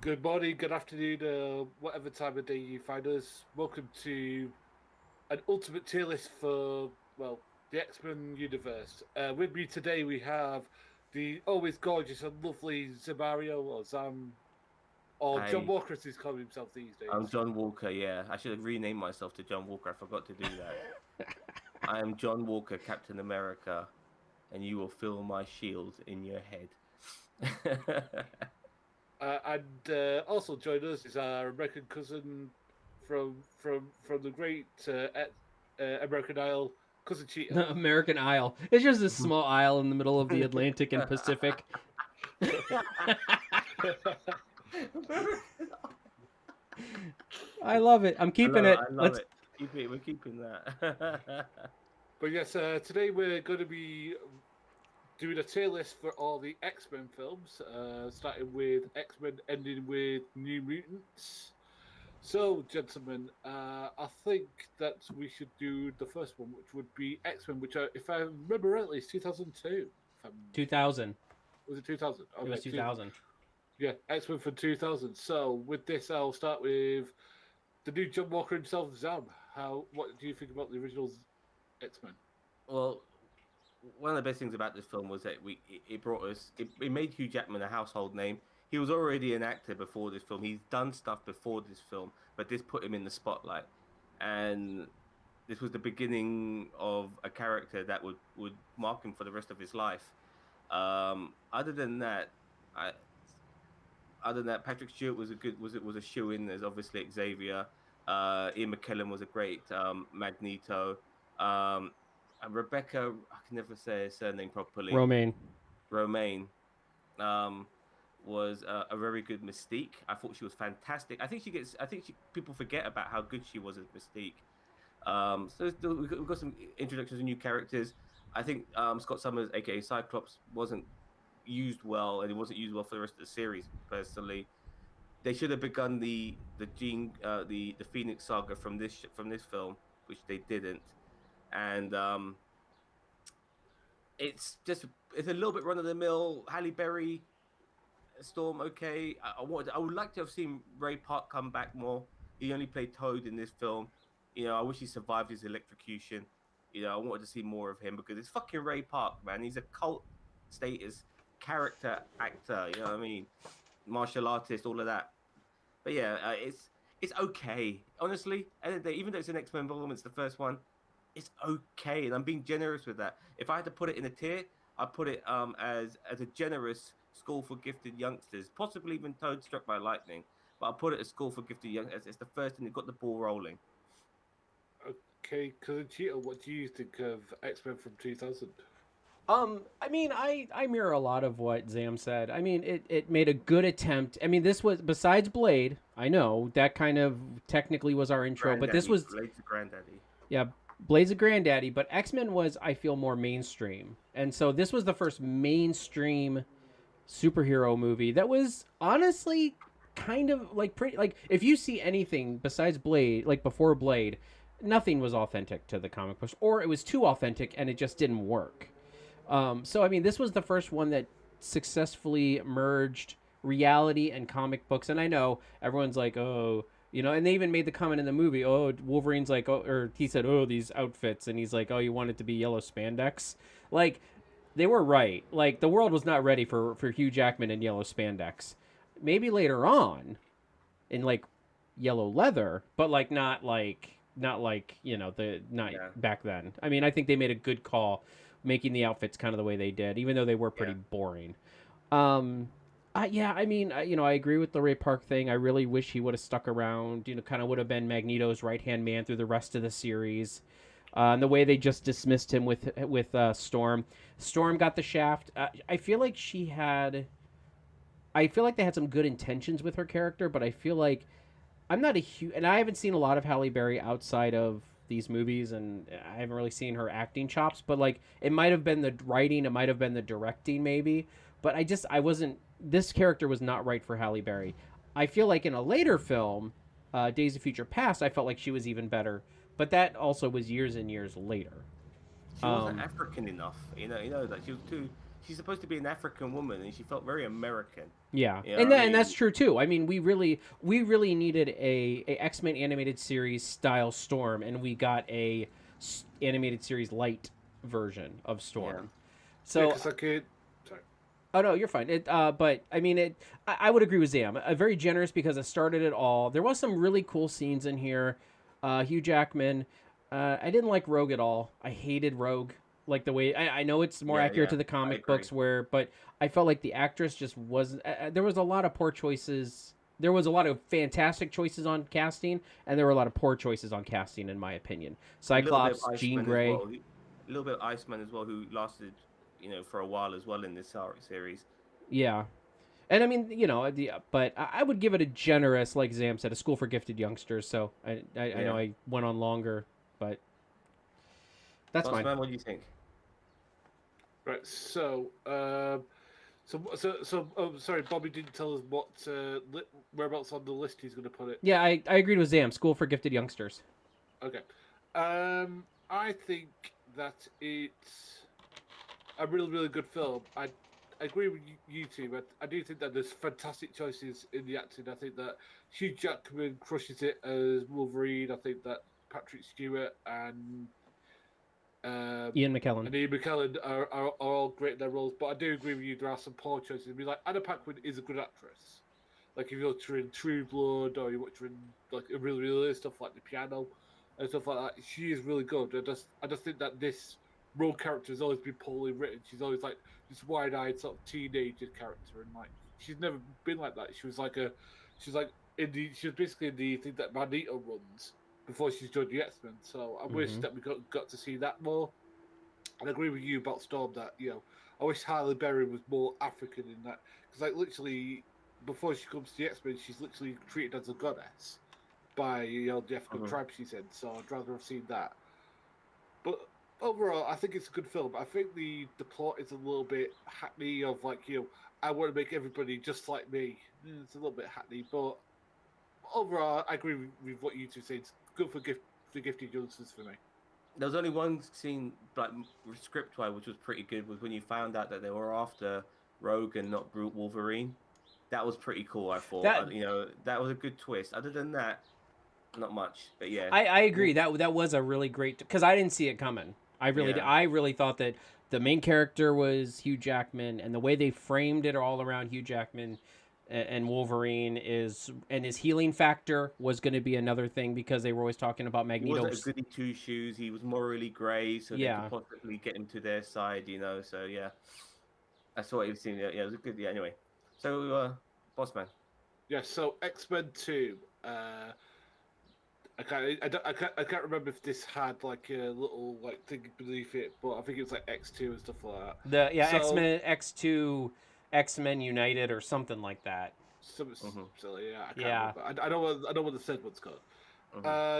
Good morning, good afternoon, whatever time of day you find us. Welcome to an ultimate tier list for, well, the X-Men universe. With me today we have the always gorgeous and lovely Zamario, or Zam, or John Hi, Walker as he's calling himself these I'm days. John Walker. Yeah, I should have renamed myself to John Walker. I forgot to do that. I am John Walker, Captain America, and you will feel my shield in your head. And also join us is our American cousin from the great American Isle, Cousin Cheeto. American Isle. It's just this small isle in the middle of the Atlantic and Pacific. I love it. I'm keeping it. I love Let's. it. Keep it. We're keeping that. But yes, today we're going to be doing a tier list for all the X Men films, starting with X Men, ending with New Mutants. So, gentlemen, I think that we should do the first one, which would be X Men, which, if I remember rightly, is 2002. If I'm, 2000. was it 2000? It Okay, was 2000. yeah, X Men for 2000. So, with this, I'll start with the new John Walker himself, Zam. What do you think about the original X Men? Well, one of the best things about this film was that it brought us it made Hugh Jackman a household name. He was already an actor before this film. He's done stuff before this film, but this put him in the spotlight. And this was the beginning of a character that would mark him for the rest of his life. Other than that, I other than that, Patrick Stewart was a good was a shoe in. There's obviously Xavier. Ian McKellen was a great Magneto. Um, and Rebecca, I can never say her surname properly. Romaine. Romaine um, was a very good Mystique. I thought she was fantastic. I think she gets. I think people forget about how good she was as Mystique. We've got some introductions of new characters. I think Scott Summers, aka Cyclops, wasn't used well, and it wasn't used well for the rest of the series. Personally, they should have begun the Phoenix saga from this film, which they didn't, and it's just it's a little bit run of the mill. Halle Berry, Storm, okay. I would like to have seen Ray Park come back more. He only played Toad in this film. I wish he survived his electrocution. I wanted to see more of him because it's fucking Ray Park, man. He's a cult status character actor. You know what I mean? Martial artist, all of that. But yeah, it's okay. Honestly, end of the day, even though it's an X-Men film, it's the first one. It's okay, and I'm being generous with that. If I had to put it in a tier, I put it as a generous school for gifted youngsters, possibly even Toad struck by lightning. But I put it as school for gifted youngsters. It's the first thing that got the ball rolling. Okay, Cousin Cheeto, what do you think of X Men from 2000? I mean, I mirror a lot of what Zam said. I mean, it made a good attempt. I mean, this was besides Blade. I know that kind of technically was our intro, but this Granddaddy, was Blade's granddaddy. yeah, Blade's a granddaddy. But X Men was, I feel, more mainstream, and so this was the first mainstream superhero movie that was honestly kind of like pretty like if you see anything besides Blade, like before Blade, nothing was authentic to the comic books, or it was too authentic and it just didn't work. So I mean, this was the first one that successfully merged reality and comic books. And I know everyone's like, oh, and they even made the comment in the movie, oh, Wolverine's like, oh, or he said, oh, these outfits, and he's like, oh, you want it to be yellow spandex, like they were right. Like the world was not ready for Hugh Jackman in yellow spandex. Maybe later on, in like yellow leather, but not like the not Yeah, back then. I mean, I think they made a good call making the outfits kind of the way they did, even though they were yeah, pretty boring. Um, yeah, I mean, I agree with the Ray Park thing. I really wish he would have stuck around. Kind of would have been Magneto's right hand man through the rest of the series. And the way they just dismissed him with Storm. Storm got the shaft. I feel like she had. I feel like they had some good intentions with her character, but I feel like I'm not a huge, and I haven't seen a lot of Halle Berry outside of these movies, and I haven't really seen her acting chops. But like, it might have been the writing, it might have been the directing, maybe. But I wasn't. This character was not right for Halle Berry. I feel like in a later film, Days of Future Past, I felt like she was even better. But that also was years and years later. she wasn't Um, African enough. That she was too. she's supposed to be an African woman, and she felt very American. Yeah, You know and what I and that's mean? true too. I mean, we really needed a X-Men animated series style Storm, and we got a animated series light version of Yeah. Storm. Yeah, So, because like it. Sorry. oh no, you're fine. But I mean, I would agree with Zam. Very generous because it started it all. There was some really cool scenes in here. Hugh Jackman. I didn't like Rogue at all. I hated Rogue. Like the way I know it's more Yeah, accurate yeah, to the I comic agree. books, but I felt like the actress just wasn't. There was a lot of poor choices. There was a lot of fantastic choices on casting, and there were a lot of poor choices on casting, in my opinion. A little bit of Cyclops, Jean Iceman as Grey. well. A little bit of Iceman as well, who lasted, for a while as well in this series. Yeah, and I mean, but I would give it a generous, like Zam said, a school for gifted youngsters. So I know Yeah. I went on longer, but that's fine. Bossman, what do you think? Right. Sorry, Bobby didn't tell us what whereabouts on the list he's going to put it. Yeah, I agreed with Zam. School for gifted youngsters. Okay. I think that it's a really, really good film. I agree with you two, but I do think that there's fantastic choices in the acting. I think that Hugh Jackman crushes it as Wolverine. I think that Patrick Stewart um, Ian McKellen. and Ian McKellen are all great in their roles. But I do agree with you. There are some poor choices. I mean, like Anna Paquin is a good actress. Like if you're watching True Blood or you're watching like really, really stuff like The Piano and stuff like that, she is really good. I just think that this role character has always been poorly written. She's always like this wide-eyed sort of teenager character, and like she's never been like that. She was like she was basically in the thing that Magneto runs before she's joined the X-Men. So I wish that we got to see that more. And I agree with you about Storm that I wish Halle Berry was more African in that because like literally before she comes to the X-Men, she's literally treated as a goddess by the African tribe she's in. So I'd rather have seen that. But overall, I think it's a good film. I think the plot is a little bit hackney of like I want to make everybody just like me. It's a little bit hackney, but overall, I agree with what you two said. It's good for gifted youngsters for me. There was only one scene, like script-wise, which was pretty good. Was when you found out that they were after Rogue and not Brute Wolverine. That was pretty cool. I thought, That that was a good twist. Other than that, not much. But yeah, I agree. That was a really great because I didn't see it coming. Yeah. I really thought that the main character was Hugh Jackman, and the way they framed it all around Hugh Jackman and Wolverine and his healing factor was going to be another thing because they were always talking about He wasn't a Magneto's. goody two shoes. He was morally grey, so they Yeah. could possibly get him to their side. So yeah, that's what he was seeing. Yeah, it was a good. Yeah, anyway. So, Bossman. Yeah. So X-Men 2. I can't remember if this had like a little like thing beneath it, but I think it was like X2 and stuff like that. So, X-Men X2 X-Men United or something like that. Something silly, yeah. I can't Yeah. remember. I know what the said one's called.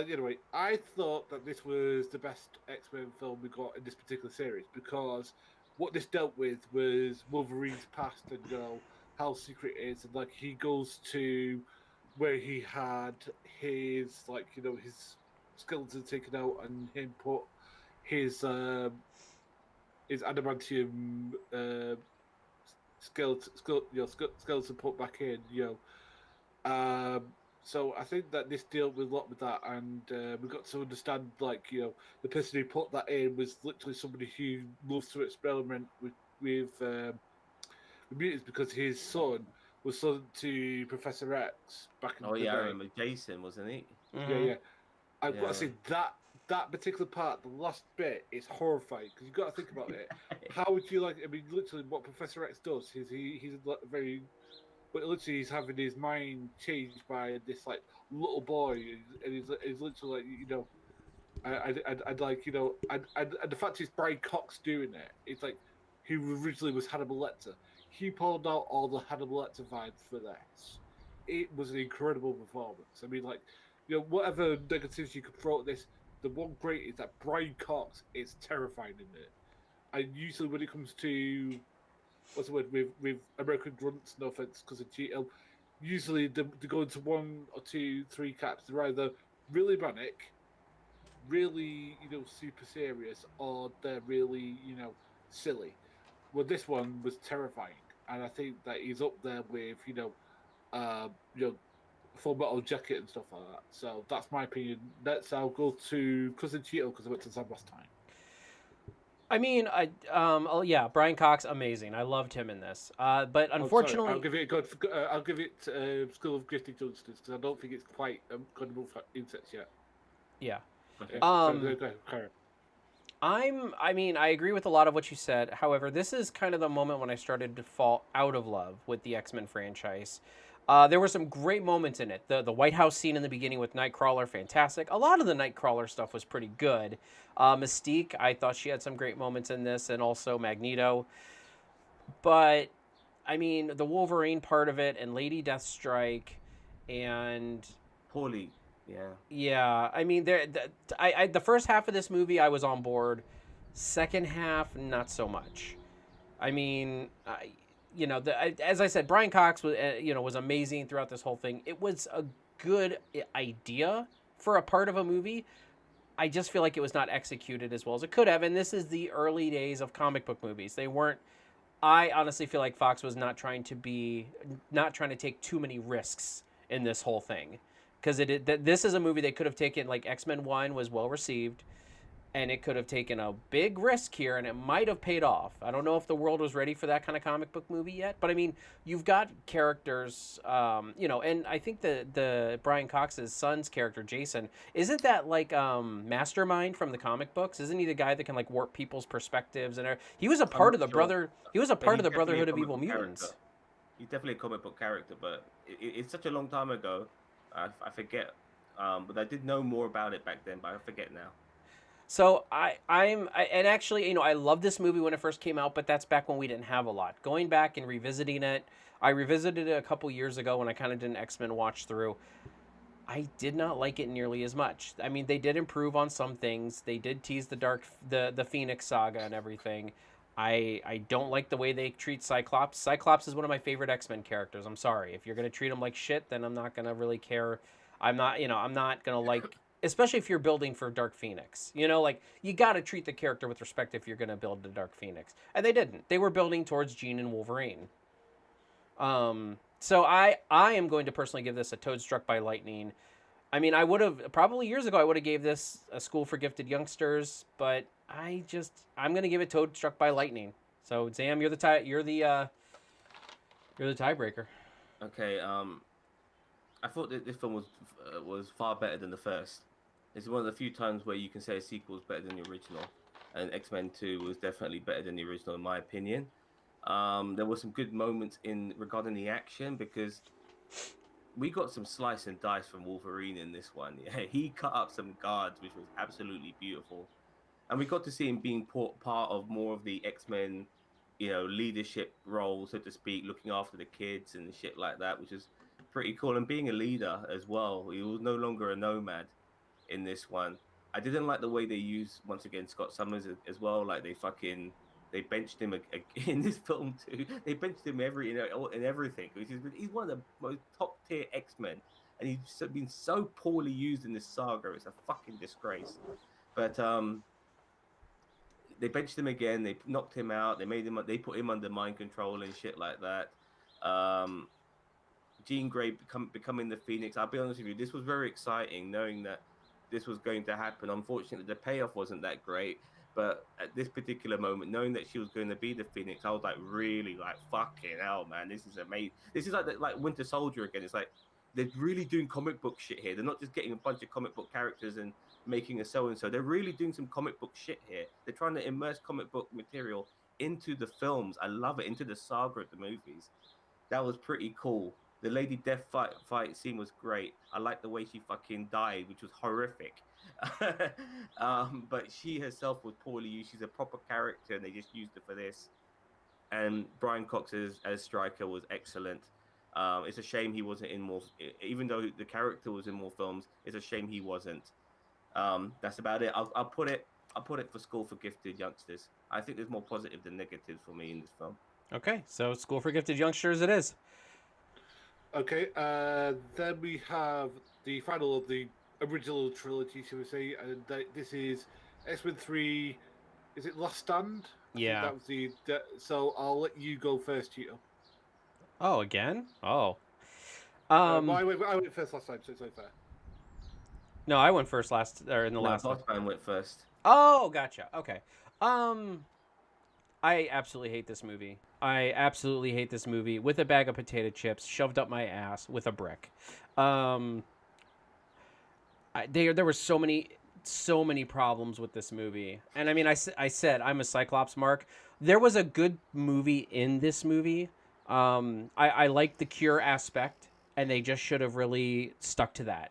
Anyway, I thought that this was the best X-Men film we got in this particular series because what this dealt with was Wolverine's past and how secret it is, and like he goes to where he had his his skeleton taken out and him put his adamantium skeleton put back in. So I think that this dealt with a lot with that, and we got to understand the person who put that in was literally somebody who loves to experiment with mutants because his son was son to Professor X back in Oh the yeah, I day. remember Jason, wasn't he? Yeah. I've got to say Yeah. that particular part, the last bit, is horrifying because you've got to think about it. How would you like? I mean, literally, what Professor X does is he's very, but literally he's having his mind changed by this like little boy, and he's literally like I'd like and the fact is Brian Cox doing it. It's like who originally was Hannibal Lecter. He pulled out all the Hannibal Lecter vibes for this. It was an incredible performance. I mean, like whatever negatives you could throw at this, the one great is that Brian Cox is terrifying in it. And usually when it comes to what's the word with American grunts, no offense, because of Cheeto, usually they go into one or two, three caps. They're either really manic, really super serious, or they're really silly. well, this one was terrifying, and I think that he's up there with you know, Full Metal Jacket and stuff like that. So that's my opinion. I'll go to Cousin Cheeto because I went to Zam last time. I mean, oh yeah, Brian Cox, amazing. I loved him in this. But Oh, sorry, unfortunately, I'll give it a good. I'll give it School of Gifted Youngsters because I don't think it's quite going to move for insects yet. yeah. Okay. Um, Go ahead, Karen. I mean, I agree with a lot of what you said. However, this is kind of the moment when I started to fall out of love with the X-Men franchise. There were some great moments in it. The White House scene in the beginning with Nightcrawler, fantastic. A lot of the Nightcrawler stuff was pretty good. Mystique, I thought she had some great moments in this, and also Magneto. But I mean, the Wolverine part of it, and Lady Deathstrike, and Poorly, yeah. yeah, I mean, the first half of this movie I was on board. Second half, not so much. I mean, as I said, Brian Cox was was amazing throughout this whole thing. It was a good idea for a part of a movie. I just feel like it was not executed as well as it could have. And this is the early days of comic book movies. They weren't. I honestly feel like Fox was not trying to take too many risks in this whole thing, because this is a movie they could have taken. Like X-Men 1 was well received, and it could have taken a big risk here, and it might have paid off. I don't know if the world was ready for that kind of comic book movie yet, but I mean, you've got characters, and I think the Brian Cox's son's character, Jason, isn't that like Mastermind from the comic books? Isn't he the guy that can like warp people's perspectives? And he was a part of the brother. He was a part of the Brotherhood of Evil Mutants. He's definitely a comic book character, but it's such a long time ago. I forget, but I did know more about it back then, but I forget now. So and actually, I loved this movie when it first came out, but that's back when we didn't have a lot. Going back and revisiting it, I revisited it a couple years ago when I kind of did an X-Men watch through. I did not like it nearly as much. I mean, they did improve on some things. They did tease the Phoenix saga and everything. I don't like the way they treat Cyclops. Cyclops is one of my favorite X-Men characters. I'm sorry. If you're going to treat him like shit, then I'm not going to really care. I'm not going to like, especially if you're building for Dark Phoenix. Like you got to treat the character with respect if you're going to build the Dark Phoenix. And they didn't. They were building towards Jean and Wolverine. So I am going to personally give this a Toad Struck by Lightning. I mean, I would have probably years ago I would have gave this a School for Gifted Youngsters, but I'm going to give it Toad Struck by Lightning. So Zam, you're the tiebreaker. Okay. I thought that this film was far better than the first. It's one of the few times where you can say a sequel is better than the original, and X-Men 2 was definitely better than the original in my opinion. There were some good moments regarding the action, because we got some slice and dice from Wolverine in this one. Yeah, he cut up some guards, which was absolutely beautiful, and we got to see him being part of more of the X-Men, leadership role, so to speak, looking after the kids and shit like that, which is pretty cool. And being a leader as well. He was no longer a nomad in this one. I didn't like the way they used, once again, Scott Summers as well. Like they benched him in this film too. They benched him in everything. He's one of the most top tier X-Men, and he's been so poorly used in this saga. It's a fucking disgrace. But they benched him again. They knocked him out. They put him under mind control and shit like that. Jean Grey becoming the Phoenix. I'll be honest with you, this was very exciting, knowing that this was going to happen. Unfortunately, the payoff wasn't that great. But at this particular moment, knowing that she was going to be the Phoenix, I was like, really, like, fucking hell, man, this is amazing. This is like Winter Soldier again. It's like they're really doing comic book shit here. They're not just getting a bunch of comic book characters and making a so-and-so. They're really doing some comic book shit here. They're trying to immerse comic book material into the films. I love it, into the saga of the movies. That was pretty cool. The Lady Death fight scene was great. I like the way she fucking died, which was horrific. But she herself was poorly used. She's a proper character, and they just used her for this. And Brian Cox as Stryker was excellent. It's a shame he wasn't in more, even though the character was in more films. It's a shame he wasn't. That's about it. I'll put it for School for Gifted Youngsters. I think there's more positive than negatives for me in this film. Okay, so School for Gifted Youngsters it is. Okay, then we have the final of the original trilogy, shall we say, and this is X-Men 3, is it Last Stand? I think Yeah. that was so I'll let you go first, Cheeto. Oh, again? Oh. But Um. I went first last time, so it's only fair. No, I went first last or in the No, last time. Bossman went first. Oh, gotcha. Okay. Um. I absolutely hate this movie. I absolutely hate this movie with a bag of potato chips shoved up my ass with a brick. Um. There were so many problems with this movie, and I mean, I said I'm a Cyclops mark. There was a good movie in this movie. I like the cure aspect, and they just should have really stuck to that.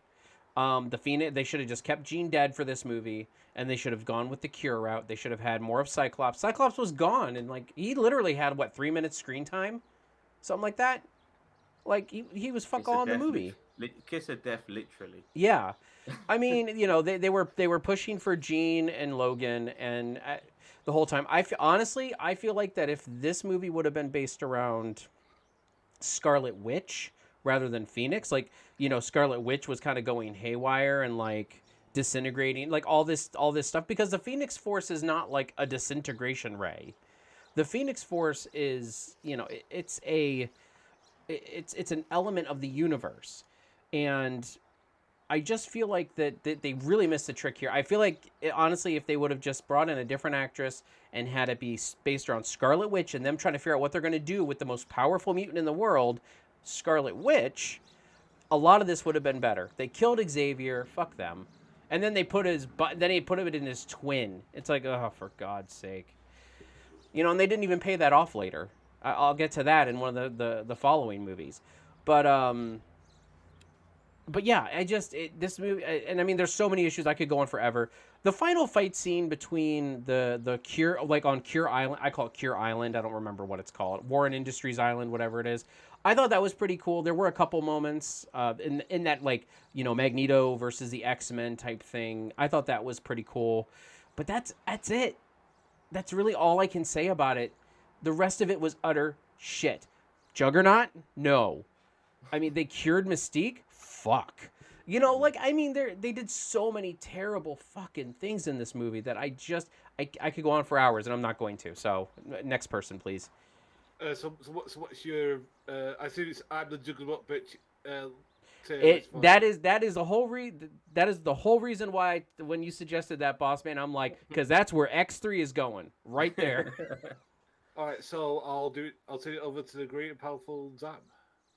The Phoenix, they should have just kept Jean dead for this movie, and they should have gone with the cure route. They should have had more of Cyclops. Cyclops was gone, and like he literally had what 3 minutes screen time, something like that. Like he was fuck Kiss all of in the death, movie. kiss of death, literally. Yeah, I mean, you know, they were pushing for Jean and Logan, and the whole time, honestly, I feel like that if this movie would have been based around Scarlet Witch rather than Phoenix, like you know, Scarlet Witch was kind of going haywire and like disintegrating, like all this stuff, because the Phoenix Force is not like a disintegration ray. The Phoenix Force is, you know, it's an element of the universe, and I just feel like that they really missed the trick here. I feel like, honestly, if they would have just brought in a different actress and had it be based around Scarlet Witch and them trying to figure out what they're going to do with the most powerful mutant in the world, Scarlet Witch, a lot of this would have been better. They killed Xavier, fuck them, and then they put he put it in his twin. It's like, oh, for God's sake, you know. And they didn't even pay that off later. I'll get to that in one of the following movies, but yeah, this movie, and I mean, there's so many issues. I could go on forever. The final fight scene between the Cure, like on Cure Island, I call it Cure Island. I don't remember what it's called, Warren Industries Island, whatever it is. I thought that was pretty cool. There were a couple moments in that, like, you know, Magneto versus the X-Men type thing. I thought that was pretty cool, but that's it. That's really all I can say about it. The rest of it was utter shit. Juggernaut, no. I mean, they cured Mystique. Fuck. You know, like, I mean, they did so many terrible fucking things in this movie that I could go on for hours, and I'm not going to. So, next person, please. What's your? I see it's I'm the Juggernaut bitch. That is the whole that is the whole reason why when you suggested that, boss man, I'm like, because that's where X3 is going, right there. All right, so I'll do it. I'll turn it over to the great and powerful Zam.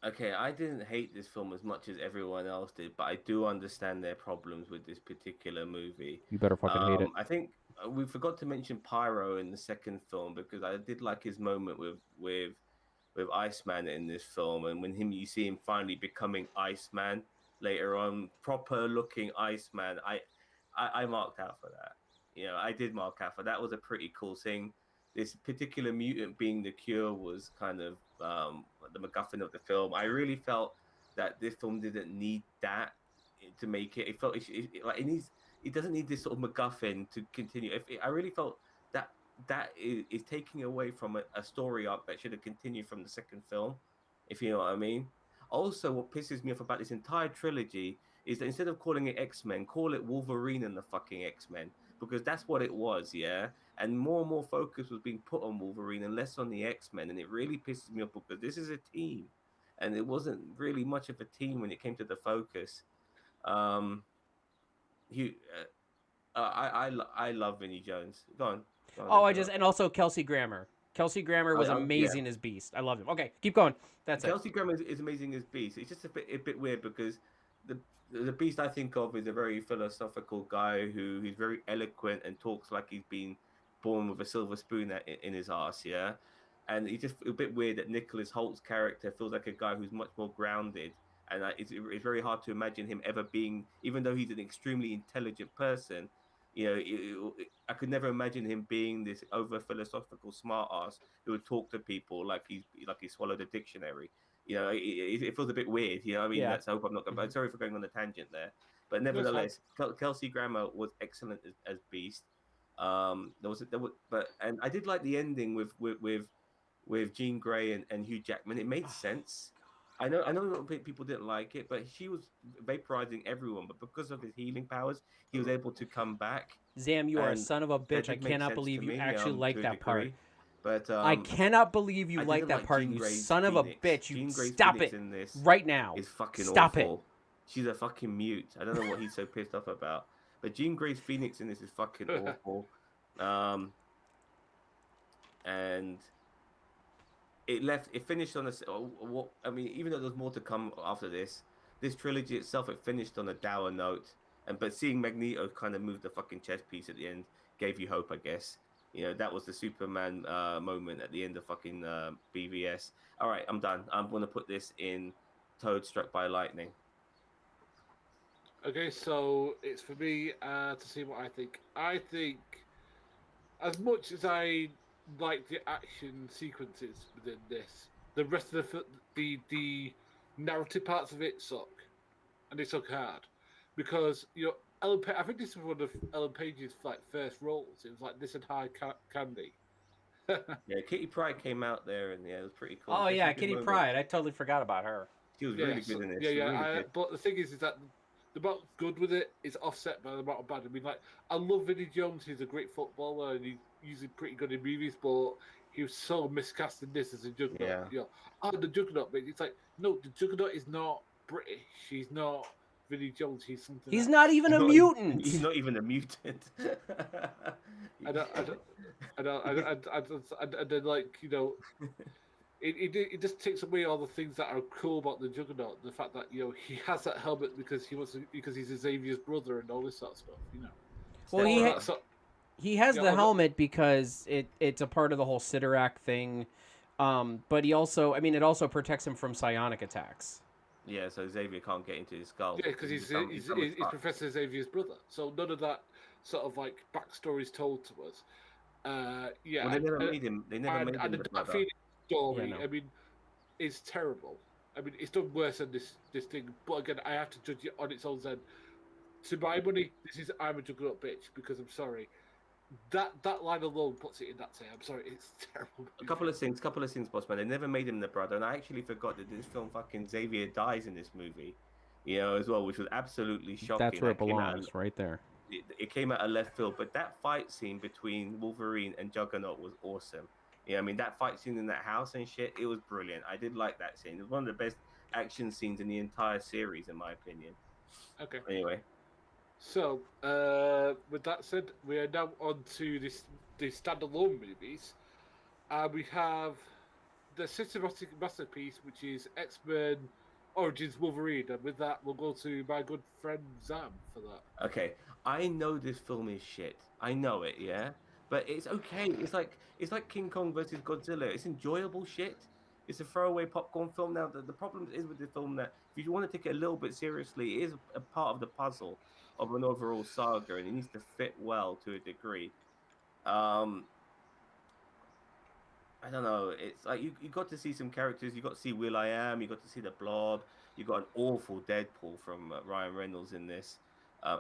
Okay, I didn't hate this film as much as everyone else did, but I do understand their problems with this particular movie. You better fucking hate it. I think we forgot to mention Pyro in the second film because I did like his moment with Iceman in this film, and when you see him finally becoming Iceman later on, proper looking Iceman. I marked out for that. You know, I did mark out for that. Was a pretty cool thing. This particular mutant being the cure was kind of the MacGuffin of the film. I really felt that this film didn't need that to make it. It felt like it needs. It doesn't need this sort of MacGuffin to continue. I really felt that is taking away from a story arc that should have continued from the second film, if you know what I mean. Also, what pisses me off about this entire trilogy is that instead of calling it X-Men, call it Wolverine and the fucking X-Men, because that's what it was, yeah? And more focus was being put on Wolverine and less on the X-Men, and it really pisses me off because this is a team, and it wasn't really much of a team when it came to the focus. Um, you, I love Vinnie Jones. Go on. Oh, and also Kelsey Grammer. Kelsey Grammer was Yeah. amazing as Beast. I love him. Okay, keep going. That's it. Kelsey Grammer is amazing as Beast. It's just a bit weird because the Beast I think of is a very philosophical guy who's very eloquent and talks like he's been born with a silver spoon in his ass, yeah. And it's just a bit weird that Nicholas Holt's character feels like a guy who's much more grounded, and it's very hard to imagine him ever being, even though he's an extremely intelligent person. You know, I could never imagine him being this over philosophical smart ass who would talk to people like he swallowed a dictionary. You know, it feels a bit weird. You know, I mean, Yeah. let's hope I'm not. I'm sorry for going on a tangent there, but That's fine. nevertheless, Kelsey Grammer was excellent as Beast. And I did like the ending with Jean Grey and Hugh Jackman. It made sense. I know that people didn't like it, but she was vaporizing everyone. But because of his healing powers, he was able to come back, Zam, you are a and son of a that bitch. I did make cannot sense to believe you me, actually like to a that part. degree. But I cannot believe you I like didn't that like part, Jean you Grey's son of a Phoenix. bitch. You Jean Grey's stop Phoenix it in this right now. is fucking Stop it. awful. She's a fucking mute. I don't know what he's so pissed off about. But Jean Grey's Phoenix in this is fucking awful. Um, and it finished on a what I mean, even though there's more to come after this trilogy itself, it finished on a dour note. And but seeing Magneto kind of move the fucking chess piece at the end gave you hope, I guess. You know, that was the Superman moment at the end of fucking BVS. All right, I'm done. I'm gonna put this in Toad Struck by Lightning. Okay, so it's for me to see what I think. I think, as much as I like the action sequences within this, the rest of the narrative parts of it suck, and they suck hard, because I think this was one of Ellen Page's like first roles. It was like this and High Candy. Yeah, Kitty Pryde came out there, and yeah, it was pretty cool. Oh She had some yeah, good Kitty moments. Pryde. I totally forgot about her. She was Yeah, really good so in yeah, this. yeah. Really good. But the thing is that the amount of good with it is offset by the amount of bad. I mean, like, I love Vinnie Jones. He's a great footballer, and he's usually pretty good in movies. But he was so miscast in this as a Juggernaut. Yeah. The Juggernaut. But it's like, no, the Juggernaut is not British. He's not Vinnie Jones. He's something He's not else. even a He's mutant. not even a mutant. I don't. I don't. I don't. And then, like, it just takes away all the things that are cool about the Juggernaut. The fact that he has that helmet because he's Xavier's brother and all this sort of stuff. Well, All he that sort. he has Yeah, the all that, helmet because it's a part of the whole Sidorak thing. But he also, I mean, it also protects him from psionic attacks. Yeah, so Xavier can't get into his skull. yeah, because he's Professor Xavier's brother. So none of that sort of like backstory is told to us. Yeah, Well, they never made him. They never made and him the the Dark brother. Phoenix story. Yeah, no. I mean, is terrible. I mean, it's done worse than this thing. But again, I have to judge it on its own. Then, to my money, this is I'm a Juggernaut bitch because I'm sorry. That line alone puts it in that tier. I'm sorry, it's terrible. A couple of things, Bossman. They never made him the brother, and I actually forgot that this film fucking Xavier dies in this movie, as well, which was absolutely shocking. That's where it That came out. belongs, right there. It came out of left field, but that fight scene between Wolverine and Juggernaut was awesome. Yeah, I mean that fight scene in that house and shit, it was brilliant. I did like that scene. It was one of the best action scenes in the entire series, in my opinion. Okay. Anyway, So, with that said, we are now on to the standalone movies. We have the cinematic masterpiece, which is X-Men Origins Wolverine, and with that, we'll go to my good friend Zam for that. okay, I know this film is shit. I know it, yeah, but it's okay. It's like King Kong versus Godzilla. It's enjoyable shit. It's a throwaway popcorn film. Now, the problem is with the film that if you want to take it a little bit seriously, it is a part of the puzzle of an overall saga, and it needs to fit well to a degree. Um, I don't know. It's like you got to see some characters. You got to see Will I Am. You got to see the Blob. You got an awful Deadpool from Ryan Reynolds in this.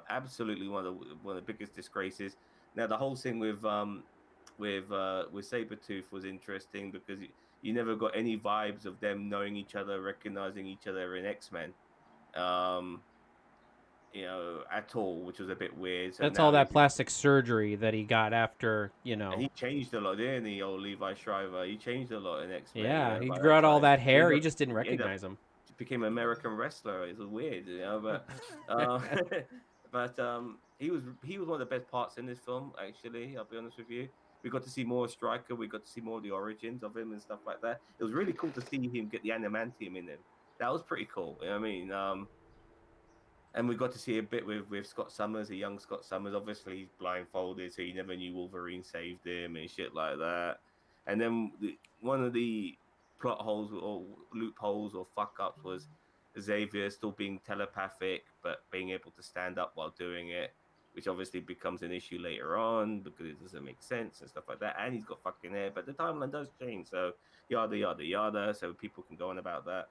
Absolutely one of the biggest disgraces. Now the whole thing with Sabretooth was interesting because you never got any vibes of them knowing each other, recognizing each other in X-Men. Um, at all, which was a bit weird. So That's now all that this is, plastic surgery that he got after, and he changed a lot, didn't he, old Levi Shriver? He changed a lot in X-Men. Yeah, he By grew that out all time. that hair. He ended up, just didn't he ended up recognize him. became an American wrestler. It was weird, but uh, he was one of the best parts in this film. Actually, I'll be honest with you. We got to see more of Stryker. We got to see more of the origins of him and stuff like that. It was really cool to see him get the adamantium in him. That was pretty cool. You know what I mean? And we got to see a bit with Scott Summers, a young Scott Summers. Obviously, he's blindfolded, so he never knew Wolverine saved him and shit like that. And then one of the plot holes or loopholes or fuck ups was Xavier still being telepathic, but being able to stand up while doing it, which obviously becomes an issue later on because it doesn't make sense and stuff like that. And he's got fucking hair, but the timeline does change. So yada yada yada. So people can go on about that.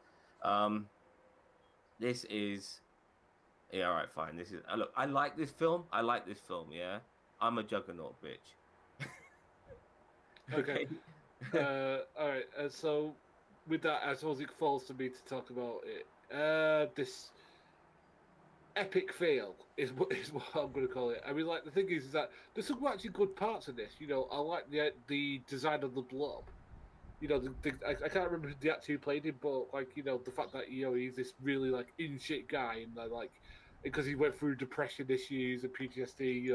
This is yeah, all right, fine. This is look. I like this film. Yeah, I'm a Juggernaut bitch. Okay. Okay. All right. So with that, I suppose it falls to me to talk about it. This epic fail is what I'm going to call it. I mean, like the thing is that there's some actually good parts in this. You know, I like the design of the blob. You know, I can't remember the actor who played him, but like you know the fact that he's this really like in shit guy, and like because he went through depression issues and PTSD,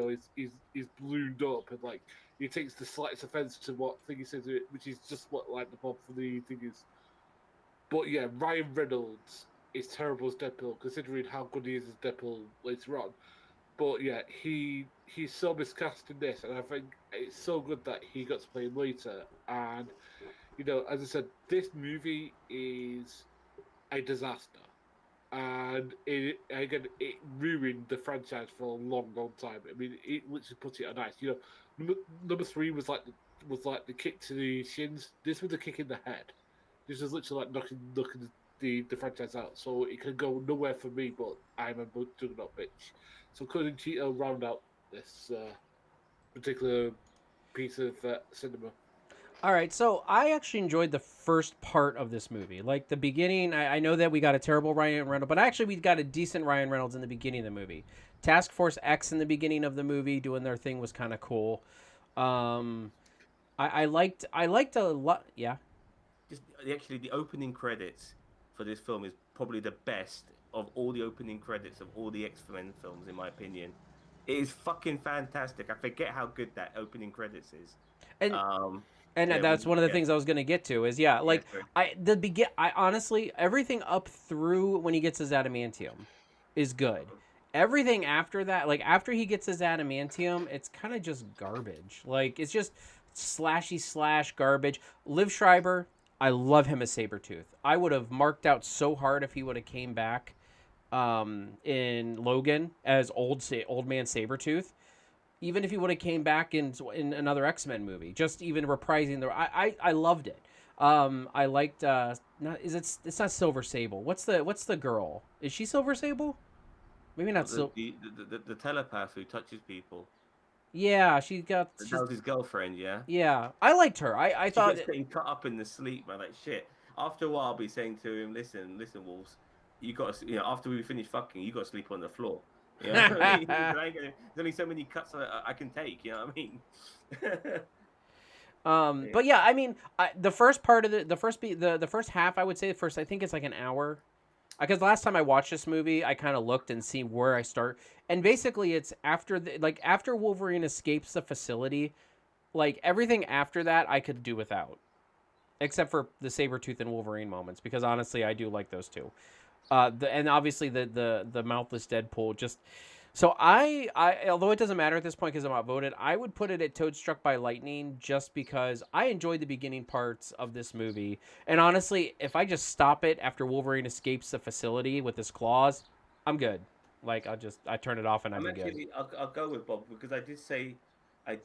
he's ballooned up, and like he takes the slightest offense to what thing he says, which is just what like the Bob for the thing is. But yeah, Ryan Reynolds is terrible as Deadpool, considering how good he is as Deadpool later on. But yeah, he's so miscast in this, and I think it's so good that he got to play him later. And as I said, this movie is a disaster, and it ruined the franchise for a long, long time. I mean, it literally put it on ice. Number three was like the kick to the shins. This was the kick in the head. This is literally like knocking the franchise out. So it can go nowhere for me, but I'm a juggernaut bitch. So couldn't Cheeto round out this particular piece of cinema? All right, so I actually enjoyed the first part of this movie. Like the beginning, I know that we got a terrible Ryan Reynolds, but actually we got a decent Ryan Reynolds in the beginning of the movie. Task Force X in the beginning of the movie doing their thing was kind of cool. Um, I liked a lot. Yeah. Just actually, the opening credits for this film is probably the best of all the opening credits of all the X-Men films, in my opinion. It is fucking fantastic. I forget how good that opening credits is. And Um, and yeah, that's one of the yeah, things I was gonna get to is yeah, yeah, like sorry. I honestly everything up through when he gets his adamantium is good. Everything after that, like after he gets his adamantium, it's kind of just garbage. Like it's just slashy slash garbage. Liv Schreiber, I love him as Sabretooth. I would have marked out so hard if he would have came back in Logan as old man Sabretooth, even if he would have came back in another X-Men movie, just even reprising I loved it. I liked not is it's not Silver Sable. What's the girl? Is she Silver Sable? Maybe not The, so. the, the telepath who touches people. Yeah, That was his girlfriend, yeah? yeah. I liked her. I She thought gets getting cut up in the sleep, man. Like shit. After a while, I'll be saying to him, "Listen, Wolves. You got to, after we finish fucking, you got to sleep on the floor. You know what I mean? There's only so many cuts I can take. You know what I mean? Yeah. but yeah, I mean, the first part of the first half, I would say the first, I think it's like an hour. Because last time I watched this movie, I kind of looked and see where I start, and basically it's after Wolverine escapes the facility, like everything after that I could do without, except for the Sabretooth and Wolverine moments, because honestly I do like those two. And obviously the mouthless Deadpool just. So I although it doesn't matter at this point because I'm outvoted, I would put it at Toad Struck by Lightning just because I enjoyed the beginning parts of this movie. And honestly, if I just stop it after Wolverine escapes the facility with his claws, I'm good. Like I turn it off and I'd I'm be good. actually I'll go with Bob because I did say I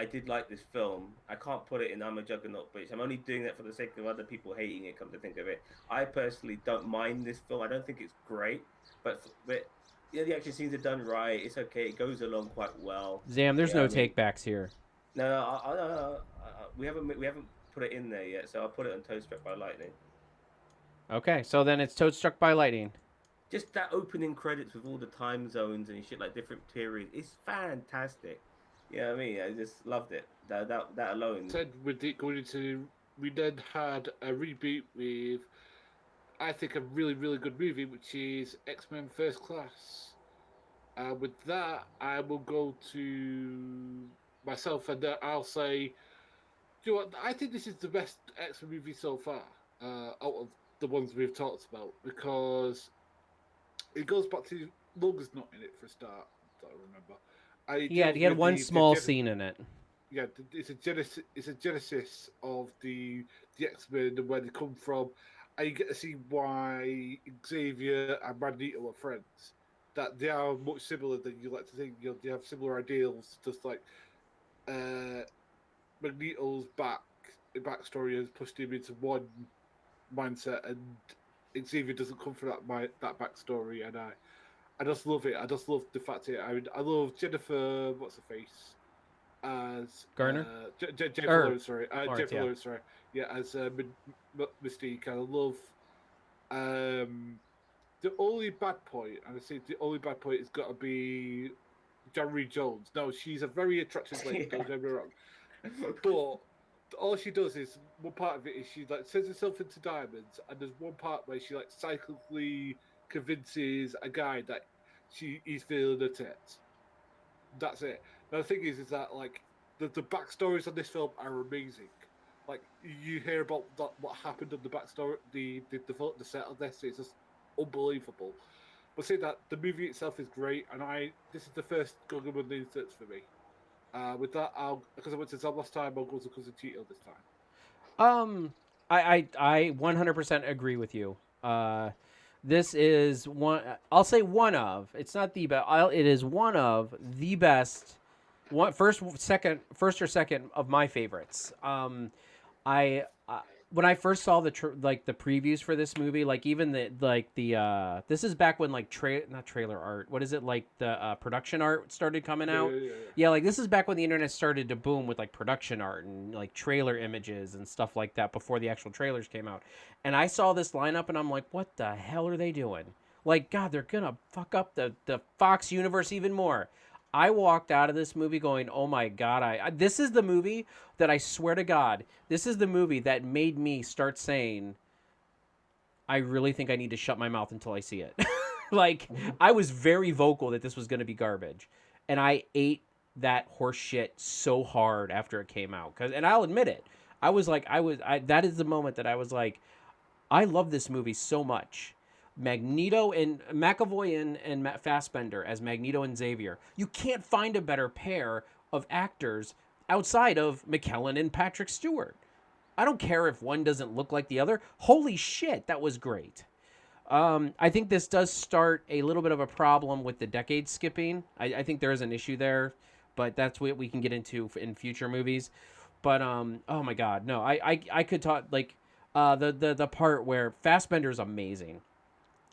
did like this film. I can't put it in I'm a juggernaut bitch. I'm only doing that for the sake of other people hating it. Come to think of it, I personally don't mind this film. I don't think it's great, but yeah, the action scenes are done right. It's okay. It goes along quite well. Zam, there's Yeah, no I mean, takebacks here. no, we haven't put it in there yet. So I'll put it on Toast Struck by Lightning. Okay, so then it's Toad Struck by Lightning. Just that opening credits with all the time zones and shit like different periods is fantastic. You know what I mean? I just loved it. That alone. Said with it going into, we then had a reboot with, I think, a really really good movie, which is X-Men First Class. With that, I will go to myself, and I'll say, you know what? I think this is the best X-Men movie so far, out of the ones we've talked about, because it goes back to Logan's not in it for a start. I remember. It He deals had with one small scene in it. yeah, it's a genesis. It's a genesis of the X-Men and where they come from, and you get to see why Xavier and Magneto are friends. That they are much similar than you like to think. They have similar ideals. Just like uh, Magneto's backstory has pushed him into one mindset, and Xavier doesn't come from that backstory. And I just love it. I just love the fact that I love Jennifer. What's her face? as Garner? Jennifer Or Lawrence, sorry, Lawrence, Jennifer yeah. Lawrence, sorry, yeah, as Mystique. I love um, the only bad point, and I say the only bad point has got to be Jerry Jones. No, she's a very attractive lady. Yeah. Don't get me wrong, but all she does is one part of it is she like sends herself into diamonds, and there's one part where she like psychically convinces a guy that he's feeling her tits. That's it. Now the thing is that like the backstories on this film are amazing. Like you hear about what happened on the backstory, the set of this is just unbelievable. But say that the movie itself is great, and this is the first Guggenheim instance for me. With that, I'll because I went to Zam last time, I'll go to Cousin Cheeto this time. Um, I 100% agree with you. This is one. I'll say one of. It's not the best. It is one of the best. First or second of my favorites. I when I first saw like the previews for this movie, like even the this is back when like not trailer art. What is it like the production art started coming Yeah, out? yeah, yeah. Yeah, like this is back when the internet started to boom with like production art and like trailer images and stuff like that before the actual trailers came out. And I saw this lineup and I'm like, what the hell are they doing? Like, God, they're gonna fuck up the Fox universe even more. I walked out of this movie going, "Oh my God!" This is the movie that I swear to God, this is the movie that made me start saying, "I really think I need to shut my mouth until I see it." Like, I was very vocal that this was going to be garbage, and I ate that horse shit so hard after it came out. And I'll admit it, I was like, that is the moment that I was like, I love this movie so much. Magneto and McAvoy and Matt Fassbender as Magneto and Xavier. You can't find a better pair of actors outside of McKellen and Patrick Stewart. I don't care if one doesn't look like the other. Holy shit, that was great. I think this does start a little bit of a problem with the decade skipping. I think there is an issue there, but that's what we can get into in future movies. But oh my god, no, I could talk like the part where Fassbender is amazing.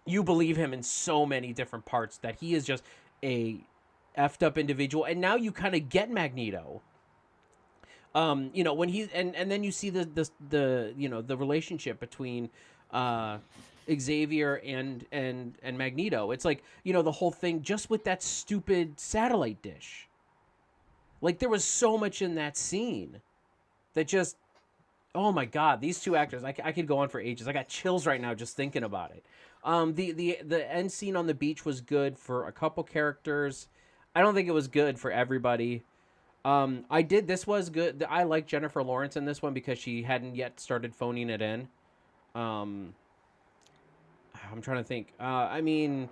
You believe him in so many different parts that he is just a effed up individual, and now you kind of get Magneto. When he and then you see the the relationship between uh Xavier and Magneto. It's like, the whole thing just with that stupid satellite dish. Like there was so much in that scene that just, oh my god, these two actors, I could go on for ages. I got chills right now just thinking about it. The end scene on the beach was good for a couple characters. I don't think it was good for everybody. This was good. I like Jennifer Lawrence in this one because she hadn't yet started phoning it in. Um, I'm trying to think. I mean,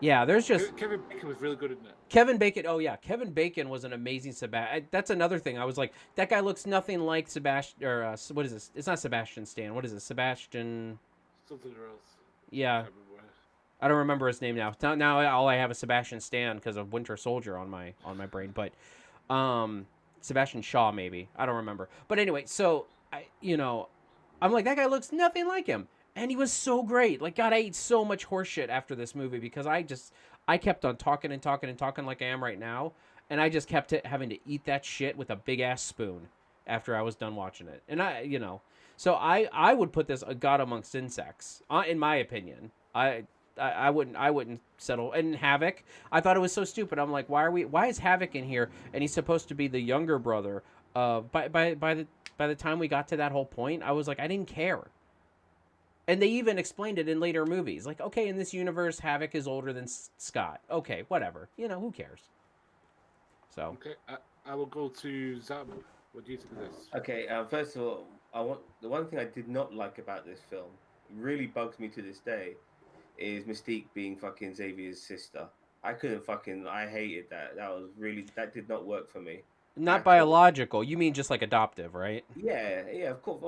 yeah, there's just Kevin Bacon was really good in it. Kevin Bacon. Oh yeah, Kevin Bacon was an amazing Sebastian. That's another thing. I was like, that guy looks nothing like Sebastian. Or what is this? It's not Sebastian Stan. What is it? Sebastian. Something else. Yeah, Can't remember. I don't remember his name now. Now all I have is Sebastian Stan because of Winter Soldier on my brain. But Sebastian Shaw maybe. I don't remember. But anyway, so I'm like, that guy looks nothing like him. And he was so great. Like, God, I ate so much horseshit after this movie because I kept on talking and talking and talking like I am right now. And I just kept having to eat that shit with a big ass spoon after I was done watching it. And so I would put this a God Amongst Insects, in my opinion. I wouldn't settle. And Havoc, I thought it was so stupid. I'm like, why is Havoc in here? And he's supposed to be the younger brother. By the time we got to that whole point, I was like, I didn't care. And they even explained it in later movies. Like, okay, in this universe, Havoc is older than Scott. Okay, whatever. Who cares? So. Okay, I will go to Zam. What do you think of this? Okay, first of all, the one thing I did not like about this film, really bugs me to this day, is Mystique being fucking Xavier's sister. I hated that. That did not work for me. Not At all. biological. You mean just like adoptive, right? Yeah, of course,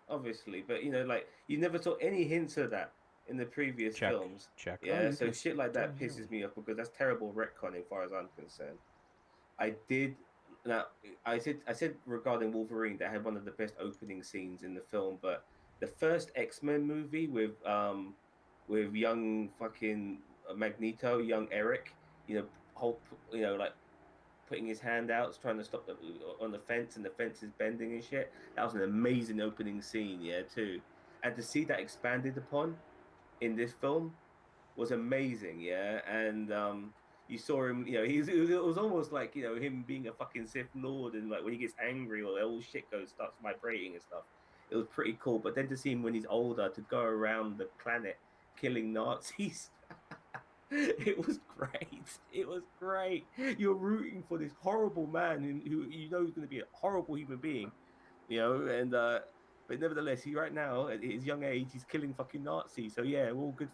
obviously, but like you never saw any hints of that in the previous films. Check. Yeah, so shit like that pisses me off because that's terrible retconning, as far as I'm concerned. I did. Now, I said regarding Wolverine that had one of the best opening scenes in the film, but the first X-Men movie with young fucking Magneto, young Eric, whole, like putting his hand out, trying to stop on the fence, and the fence is bending and shit. That was an amazing opening scene, yeah, too. And to see that expanded upon in this film was amazing, yeah. And you saw him, it was almost like him being a fucking Sith Lord, and like when he gets angry or all shit starts vibrating and stuff. It was pretty cool. But then to see him when he's older to go around the planet killing Nazis. It was great. It was great. You're rooting for this horrible man who is going to be a horrible human being, and but nevertheless, he right now at his young age, he's killing fucking Nazis. So yeah, all good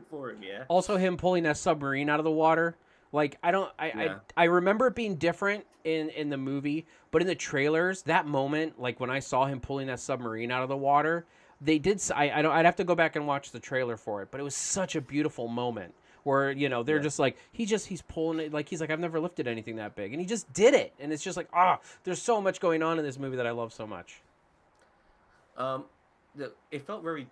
for him. Yeah. Also, him pulling that submarine out of the water. Like I remember it being different in the movie, but in the trailers, that moment, like when I saw him pulling that submarine out of the water, they did. I don't. I'd have to go back and watch the trailer for it, but it was such a beautiful moment where they're just like he's pulling it, like he's like, I've never lifted anything that big, and he just did it, and it's just like there's so much going on in this movie that I love so much. It felt very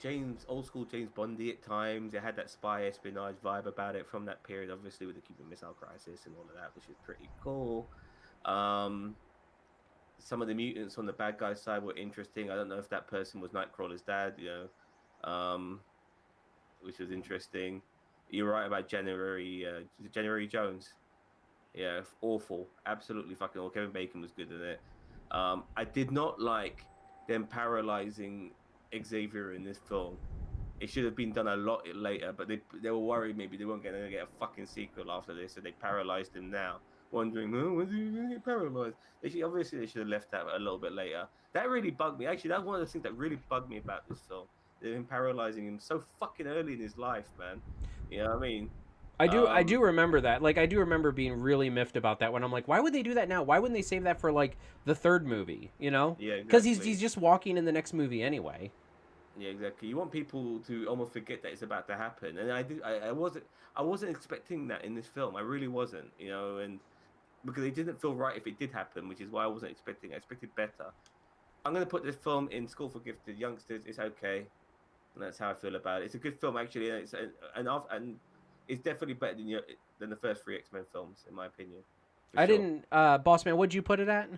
old school James Bondy at times. It had that spy espionage vibe about it from that period, obviously with the Cuban Missile Crisis and all of that, which was pretty cool. Some of the mutants on the bad guy side were interesting. I don't know if that person was Nightcrawler's dad, which was interesting. You're right about January Jones. Yeah, awful, absolutely fucking awful. Kevin Bacon was good in it. I did not like them paralyzing Xavier in this film. It should have been done a lot later, but they were worried maybe they weren't going to get a fucking sequel after this, so they paralyzed him now, wondering, when's he going to get paralyzed? They should have left that a little bit later. That really bugged me. Actually, that's one of the things that really bugged me about this film. Them paralyzing him so fucking early in his life, man. You know what I mean? I do remember that. Like, I do remember being really miffed about that when I'm like, why would they do that now? Why wouldn't they save that for like the third movie? Yeah, because exactly. he's just walking in the next movie anyway. Yeah, exactly. You want people to almost forget that it's about to happen, and I wasn't expecting that in this film. I really wasn't, and because it didn't feel right if it did happen, which is why I wasn't expecting. I expected better. I'm gonna put this film in School for Gifted Youngsters. It's okay, and that's how I feel about it. It's a good film actually, and it's definitely better than the first 3 X-Men films, in my opinion. Didn't, Bossman, what'd you put it at?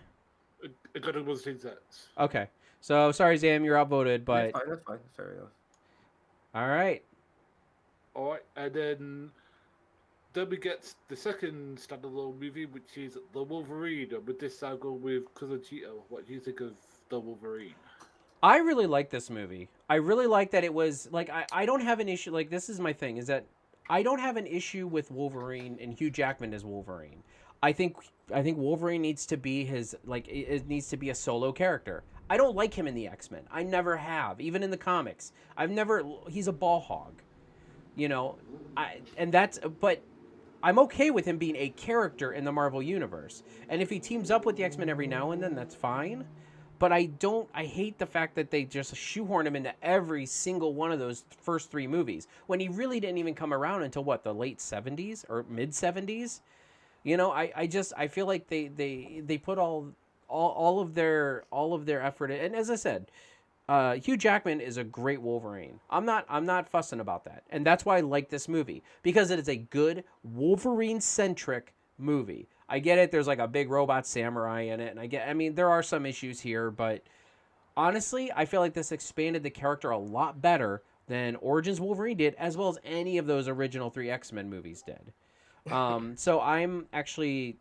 I got it was exact. Okay. So, sorry, Zam, you're outvoted, but... That's fine. Fair enough. All right. And then we get the second standalone movie, which is The Wolverine. With this, I'll go with Cousin Cheeto. What do you think of The Wolverine? I really like this movie. I really like that it was... Like, I don't have an issue... Like, this is my thing, is that I don't have an issue with Wolverine and Hugh Jackman as Wolverine. I think Wolverine needs to be it needs to be a solo character. I don't like him in the X-Men. I never have, even in the comics. He's a ball hog, but I'm okay with him being a character in the Marvel universe. And if he teams up with the X-Men every now and then, that's fine. But I hate the fact that they just shoehorn him into every single one of those first 3 movies when he really didn't even come around until the late 70s or mid 70s. I feel like they put all of their effort in. And as I said, Hugh Jackman is a great Wolverine. I'm not fussing about that. And that's why I like this movie, because it is a good Wolverine centric movie. I get it. There's like a big robot samurai in it. And I mean, there are some issues here, but honestly, I feel like this expanded the character a lot better than Origins Wolverine did, as well as any of those original 3 X-Men movies did. So I'm actually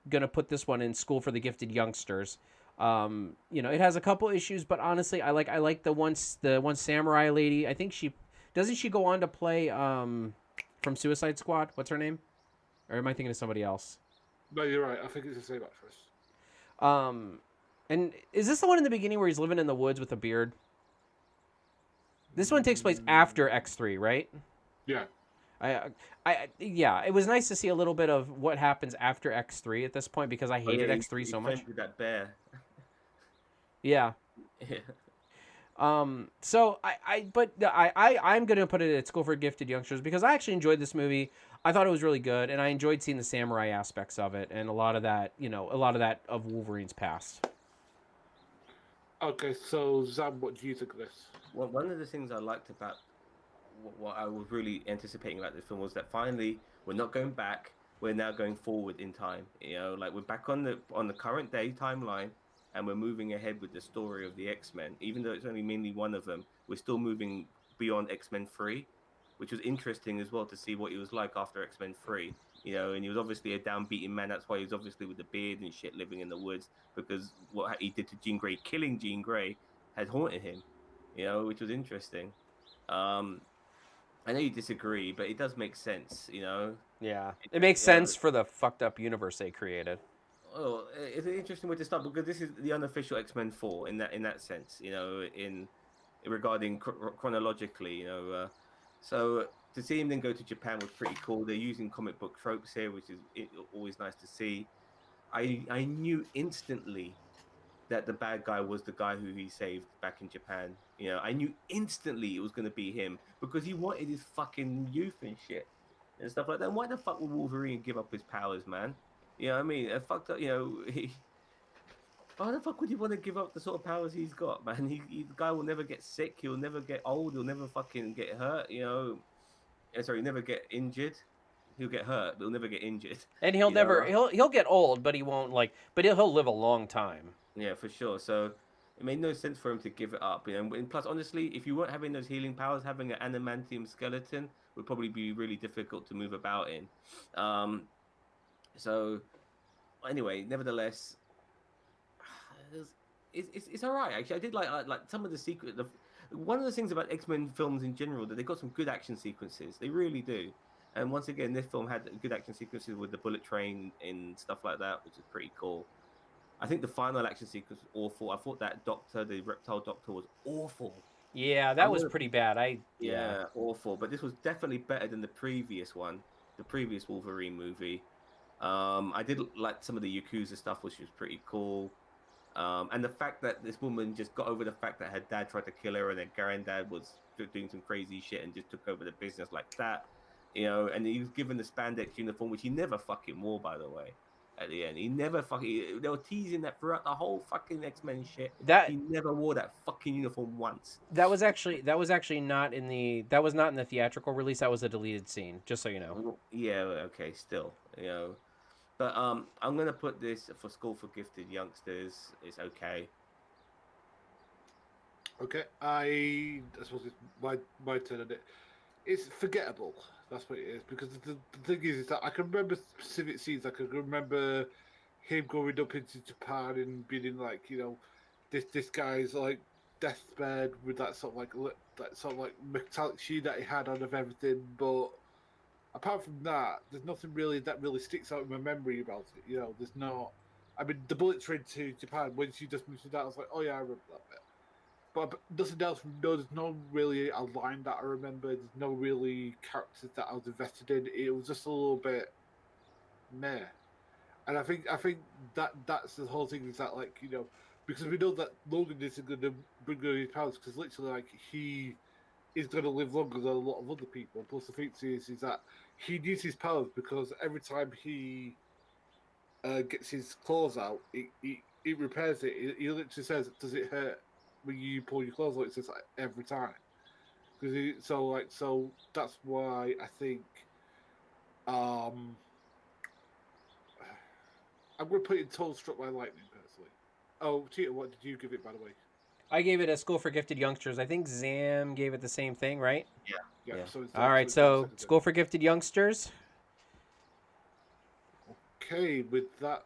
gonna put this one in School for the Gifted Youngsters. It has a couple issues, but honestly, I like the one samurai lady. I think doesn't she go on to play from Suicide Squad? What's her name? Or am I thinking of somebody else? No, you're right. I think it's the same actress. And is this the one in the beginning where he's living in the woods with a beard? This one takes place after X3, right? Yeah. Yeah, it was nice to see a little bit of what happens after X3 at this point, because I hated X3 so much. With that bear. Yeah. So I'm gonna put it at School for Gifted Youngsters because I actually enjoyed this movie. I thought it was really good, and I enjoyed seeing the samurai aspects of it and a lot of that of Wolverine's past. Okay, so Zam, what do you think of this? Well, one of the things I liked about what I was really anticipating about this film was that finally we're not going back we're now going forward in time. Like we're back on the current day timeline, and we're moving ahead with the story of the X-Men. Even though it's only mainly one of them, we're still moving beyond X-Men 3, which was interesting as well to see what he was like after X-Men 3. And he was obviously a downbeaten man. That's why he was obviously with the beard and shit, living in the woods, because what he did to Jean Grey, killing Jean Grey, had haunted him. Which was interesting. Um, I know you disagree, but it does make sense. Yeah, it makes You know, sense for the fucked up universe they created. Oh, it's an interesting way to start because this is the unofficial X-Men 4 in that sense. In regarding chronologically. So to see him then go to Japan was pretty cool. They're using comic book tropes here, which is always nice to see. I knew instantly that the bad guy was the guy who he saved back in Japan. I knew instantly it was going to be him because he wanted his fucking youth and shit and stuff like that. And why the fuck would Wolverine give up his powers, man? What I mean? Fucked up, why the fuck would you want to give up the sort of powers he's got, man? The guy will never get sick. He'll never get old. He'll never fucking get hurt. Sorry, never get injured. He'll get hurt, but he'll never get injured. And he'll You never know? he'll get old, but he won't but he'll live a long time. Yeah, for sure. So it made no sense for him to give it up. And plus, honestly, if you weren't having those healing powers, having an adamantium skeleton would probably be really difficult to move about in. Um, so anyway, nevertheless, it's all right. Actually, I did like some of the secret. One of the things about X-Men films in general that they got some good action sequences. They really do. And once again, this film had good action sequences with the bullet train and stuff like that, which is pretty cool. I think the final action sequence was awful. I thought that doctor, the reptile doctor, was awful. Yeah, that was pretty bad. Yeah, awful. But this was definitely better than the previous one, the previous Wolverine movie. I did like some of the Yakuza stuff, which was pretty cool. And the fact that this woman just got over the fact that her dad tried to kill her and her granddad was doing some crazy shit and just took over the business like that, and he was given the spandex uniform, which he never fucking wore, by the way. At the end, he never fucking. They were teasing that throughout the whole fucking X-Men shit. That He never wore that fucking uniform once. that was actually not in the theatrical release. That was a deleted scene, just so you know. Yeah, okay, still, But I'm gonna put this for School for Gifted Youngsters. It's okay. Okay, I suppose it's my turn on it. It's forgettable. That's what it is. Because the thing is that I can remember specific scenes. I can remember him going up into Japan and being in this guy's like deathbed with that sort of that sort of like metallic sheet that he had on of everything. But apart from that, there's nothing really that really sticks out in my memory about it. There's not. I mean, the bullet train to Japan when she just mentioned that, I was like, oh yeah, I remember that bit. But nothing else. No, there's no really a line that I remember. There's no really characters that I was invested in. It was just a little bit meh. And I think that's the whole thing is that because we know that Logan isn't going to bring his powers because literally he is going to live longer than a lot of other people. Plus the thing is that he needs his powers because every time he gets his claws out, it repairs it. He literally says, "Does it hurt when you pull your clothes out?" It says every time. So that's why I think um, I'm going to put it in Total Struck by Lightning personally. Oh, Cheetah, what did you give it by the way? I gave it a School for Gifted Youngsters. I think Zam gave it the same thing, right? Yeah. So it's All right, so School for Gifted Youngsters. Okay, with that,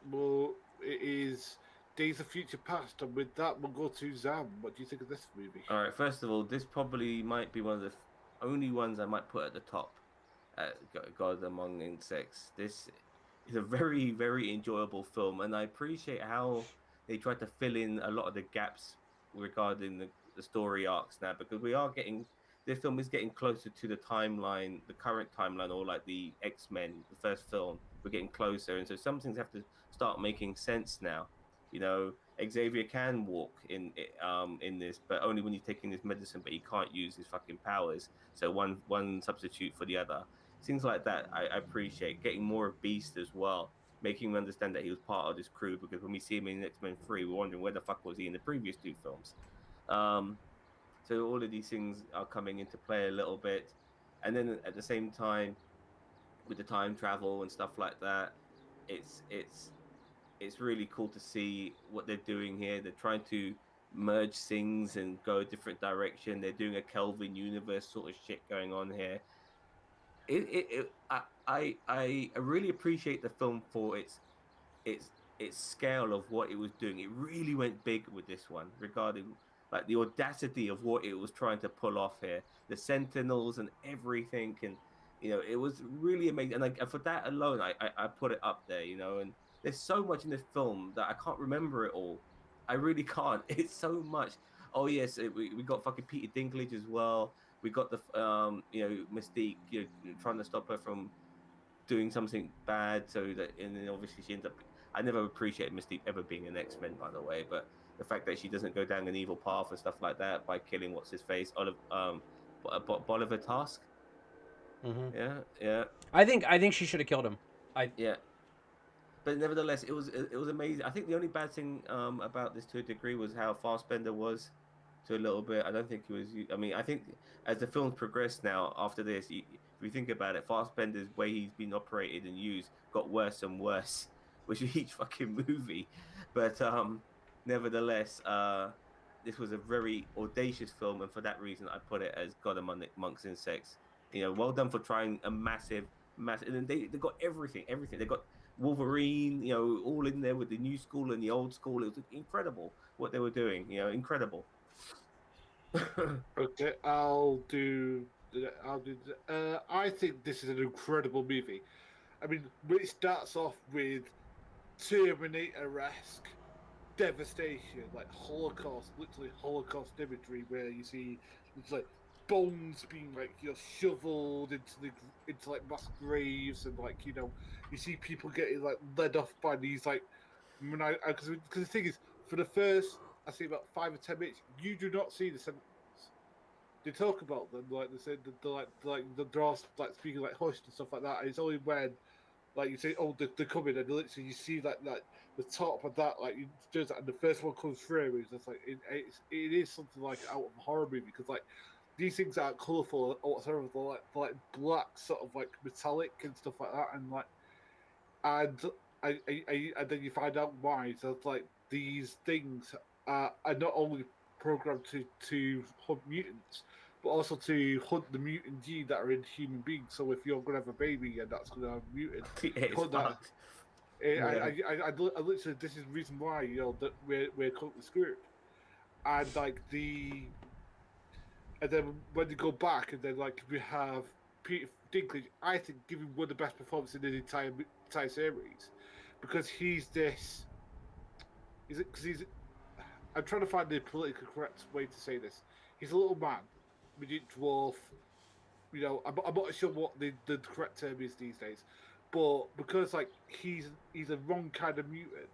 it is Days of Future Past, and with that, we'll go to Zam. What do you think of this movie? All right. First of all, this probably might be one of the only ones I might put at the top. God Among Insects. This is a very, very enjoyable film, and I appreciate how they tried to fill in a lot of the gaps regarding the story arcs now, because this film is getting closer to the timeline, the current timeline, or like the X-Men, the first film. We're getting closer, and so some things have to start making sense now. Xavier can walk in this, but only when he's taking this medicine, but he can't use his fucking powers. So one substitute for the other. Things like that I appreciate. Getting more of Beast as well, making him understand that he was part of this crew, because when we see him in X-Men 3, we're wondering where the fuck was he in the previous two films. So all of these things are coming into play a little bit. And then at the same time, with the time travel and stuff like that. It's it's it's really cool to see what they're doing here. They're trying to merge things and go a different direction. They're doing a Kelvin universe sort of shit going on here. I really appreciate the film for its its scale of what it was doing. It really went big with this one regarding like the audacity of what it was trying to pull off here, the Sentinels and everything, and it was really amazing. And like and for that alone, I put it up there. And there's so much in this film that I can't remember it all. I really can't. It's so much. Oh yes, we got fucking Peter Dinklage as well. We got the Mystique, trying to stop her from doing something bad, so that and then obviously she ends up. I never appreciated Mystique ever being an X-Men, by the way, but the fact that she doesn't go down an evil path and stuff like that by killing what's his face, Bolivar Task. Hmm. Yeah, yeah, I think she should have killed him. I yeah. But nevertheless, it was amazing. I think the only bad thing about this to a degree was how Fassbender was to a little bit. I don't think he was. I mean, I think as the films progressed now after this, if you think about it, Fassbender's way he's been operated and used got worse and worse with each fucking movie. But nevertheless, this was a very audacious film, and for that reason, I put it as God Among Monks and Sex. Well done for trying a massive, and then they got everything. They got Wolverine, all in there with the new school and the old school. It was incredible what they were doing. Incredible. Okay, I think this is an incredible movie. I mean, when it starts off with Terminator-esque devastation, like Holocaust, literally Holocaust imagery, where you see it's like bones being like shoveled into like mass graves, and like you see people getting like led off by these like because the thing is, for the first I say about 5 or 10 minutes, you do not see the Sentinels. They talk about them like they said the draws like speaking like hushed and stuff like that. And it's only when like you say, oh, they're coming, and literally you see like the top of that, like you does that, and the first one comes through. It's just like it is something like out of a horror movie because like these things aren't colourful or whatever. They're like black, sort of like metallic and stuff like that, and like and and then you find out why. So it's like these things are not only programmed to hunt mutants, but also to hunt the mutant gene that are in human beings. So if you're gonna have a baby and that's gonna have a mutant, Yeah, you it's hunt that. fucked. Yeah. I literally this is the reason why that we're currently screwed, and like and then when you go back and then like we have Peter Dinklage, I think giving one of the best performances in the entire series, because he's this. Is it because he's? I'm trying to find the politically correct way to say this. He's a little man, midget dwarf. I'm not sure what the correct term is these days, but because like he's a wrong kind of mutant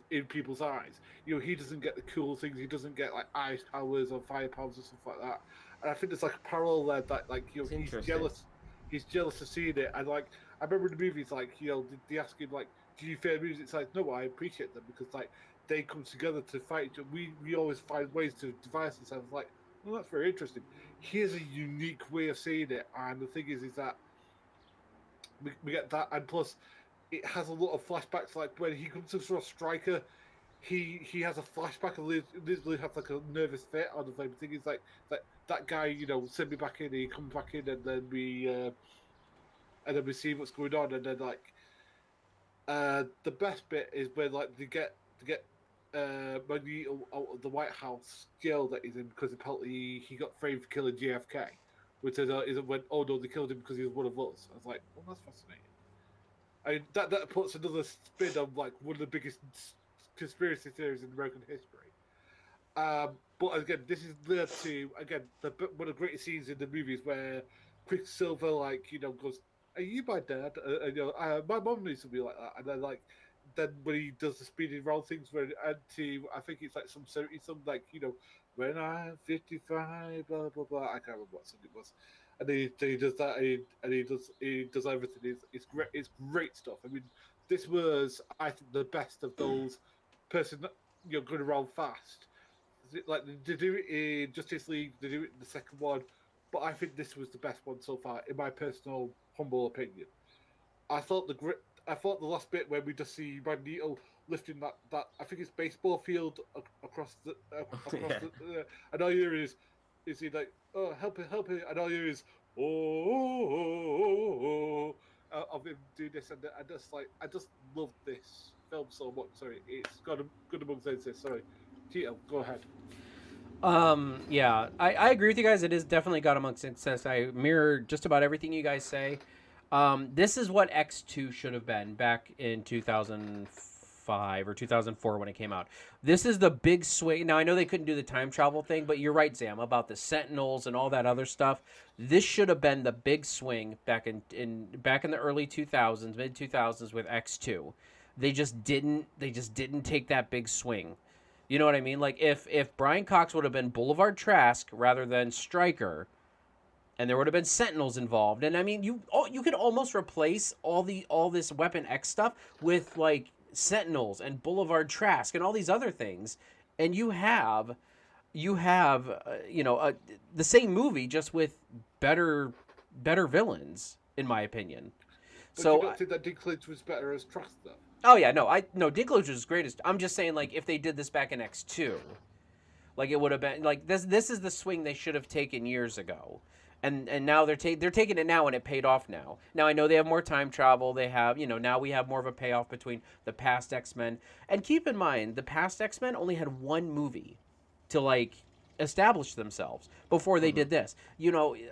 in people's eyes. He doesn't get the cool things. He doesn't get like ice powers or fire powers or stuff like that. And I think there's like a parallel there that like It's he's interesting. jealous. He's jealous of seeing it, and like I remember in the movies, like they ask him like, "Do you fear music?" It's like, no, I appreciate them because like they come together to fight each other. We always find ways to devise themselves. Like, well, that's very interesting. He has a unique way of seeing it, and the thing is that we get that, and plus, it has a lot of flashbacks. Like when he comes to sort of Striker, he has a flashback and literally has like a nervous fit on the thing. The thing is like that guy, send me back in. He comes back in, and then we see what's going on, and then like the best bit is when like they get Magneto out of the White House jail that he's in because apparently he got framed for killing JFK, which is when oh no they killed him because he was one of us. I was like, well that's fascinating. I mean, that puts another spin on like one of the biggest conspiracy theories in American history. But again, this is led to again one of the greatest scenes in the movies where Quicksilver goes, "Are you my dad?" My mom needs to be like that, and then then when he does the speeding round things, where and to I think it's like some 70 something like when I'm 55, blah blah blah. I can't remember what song it was. And he does that, and he does everything. It's great. It's great stuff. I mean, this was I think the best of those person going around fast like they do it in Justice League, they do it in the second one, but I think this was the best one so far, in my personal humble opinion. I thought the last bit where we just see Magneto lifting that I think it's baseball field across the across Yeah. the and all you hear is he like, oh, help it, and all you hear is oh, of him doing this, and I just love this film so much. Sorry, it's got a good among senses. Sorry, Tito, go ahead. Yeah, I agree with you guys. It is definitely got amongst success. I mirror just about everything you guys say. This is what X2 should have been back in 2005 or 2004 when it came out. This is the big swing. Now I know they couldn't do the time travel thing, but you're right, Zam, about the Sentinels and all that other stuff. This should have been the big swing back in the early 2000s, mid 2000s with X2. They just didn't take that big swing. You know what I mean? Like if Brian Cox would have been Boulevard Trask rather than Stryker, and there would have been Sentinels involved, and I mean you could almost replace all this Weapon X stuff with like Sentinels and Boulevard Trask and all these other things, and you have the same movie just with better villains in my opinion. But you So don't think that Dinklage was better as Trask though? oh yeah, no Dinklage is greatest. I'm just saying like if they did this back in X2, like it would have been like this is the swing they should have taken years ago. And now they're taking it now and it paid off now. Now I know they have more time travel. They have, now we have more of a payoff between the past X-Men. And keep in mind, the past X-Men only had one movie to like establish themselves before they did this.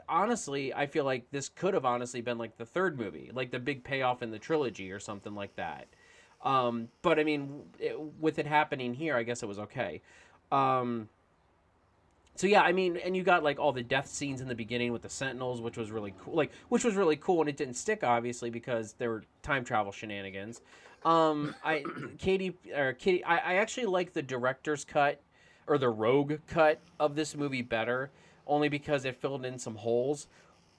Honestly, I feel like this could have honestly been like the third movie, like the big payoff in the trilogy or something like that. But I mean, with it happening here, I guess it was okay. Um, so yeah, I mean, and you got like all the death scenes in the beginning with the Sentinels, which was really cool. Which was really cool, and it didn't stick obviously because there were time travel shenanigans. I Kitty, I actually like the director's cut or the Rogue cut of this movie better, only because it filled in some holes.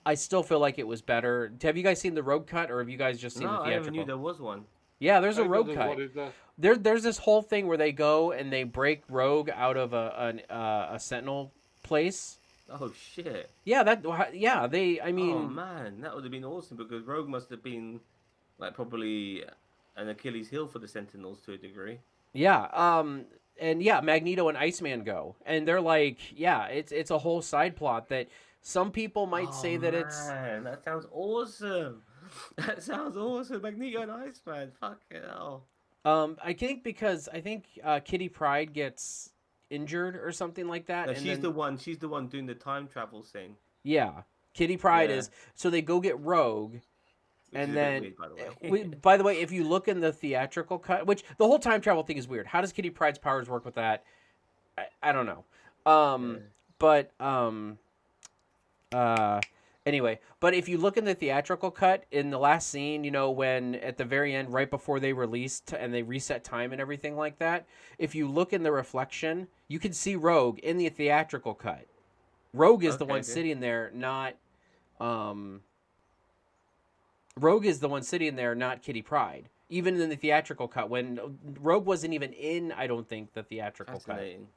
I still feel like it was better. Have you guys seen the Rogue cut, or have you guys just seen No, the I never knew theatrical? there was one. Yeah, there's a I know Rogue there's cut. one in there. There's this whole thing where they go and they break Rogue out of a Sentinel place. Oh shit. Yeah, they. I Oh mean, man, that would have been awesome because Rogue must have been like probably an Achilles heel for the Sentinels to a degree. yeah. And yeah, Magneto and Iceman go, and they're like, yeah, it's a whole side plot that some people might say that it's. Man, that sounds awesome. That sounds awesome. Magneto and Iceman. Fuck it hell. I think because I think Kitty Pryde gets injured or something like that, No, and she's then the one. She's the one doing the time travel thing. yeah, Kitty Pryde Yeah. is. So they go get Rogue. Which is And a bit then, weird, by the way. by the way, if you look in the theatrical cut, which the whole time travel thing is weird. How does Kitty Pryde's powers work with that? I don't know. Yeah. But uh, anyway, but if you look in the theatrical cut in the last scene, when at the very end, right before they released and they reset time and everything like that, if you look in the reflection, you can see Rogue in the theatrical cut. Rogue is the Okay, one okay. sitting there, not Rogue is the one sitting there, not Kitty Pryde. Even in the theatrical cut, when Rogue wasn't even in, I don't think the theatrical cut. Fascinating.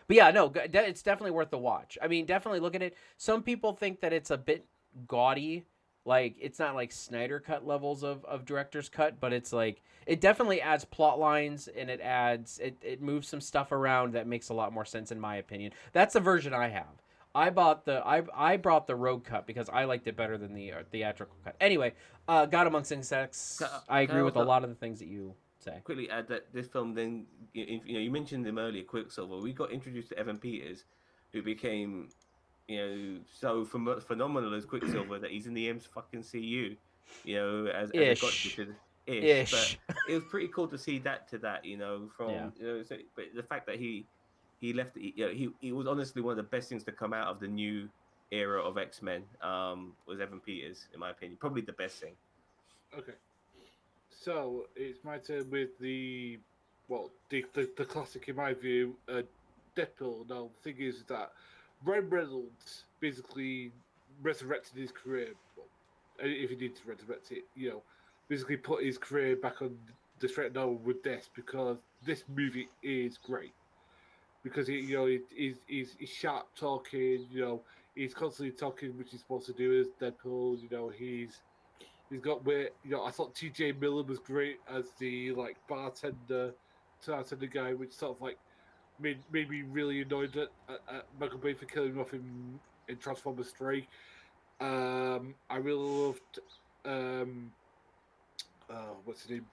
But yeah, no, it's definitely worth the watch. I mean, definitely look at it. Some people think that it's a bit gaudy, like it's not like Snyder cut levels of director's cut, but it's like it definitely adds plot lines and it moves some stuff around that makes a lot more sense in my opinion. That's the version I have. I brought the Rogue cut because I liked it better than the theatrical cut. Anyway, God Amongst Insects. I agree with a lot of the things that you say. Quickly add that this film then, you mentioned him earlier, Quicksilver. We got introduced to Evan Peters, who became, so phenomenal as Quicksilver that he's in the CU, as it got Ish. to Ish. But it was pretty cool to see that, from, Yeah. but the fact that he left, he was honestly one of the best things to come out of the new era of X-Men, was Evan Peters, in my opinion. Probably the best thing. Okay. So it's my turn with the classic in my view, Deadpool. Now the thing is that Ryan Reynolds basically resurrected his career. Well, if he did resurrect it, basically put his career back on the straight and narrow with this because this movie is great. Because he's sharp talking, he's constantly talking, which he's supposed to do as Deadpool. He's got where I thought T.J. Miller was great as the like bartender guy, which sort of like made me really annoyed at Michael Bay for killing him off in Transformers 3. I really loved what's his name?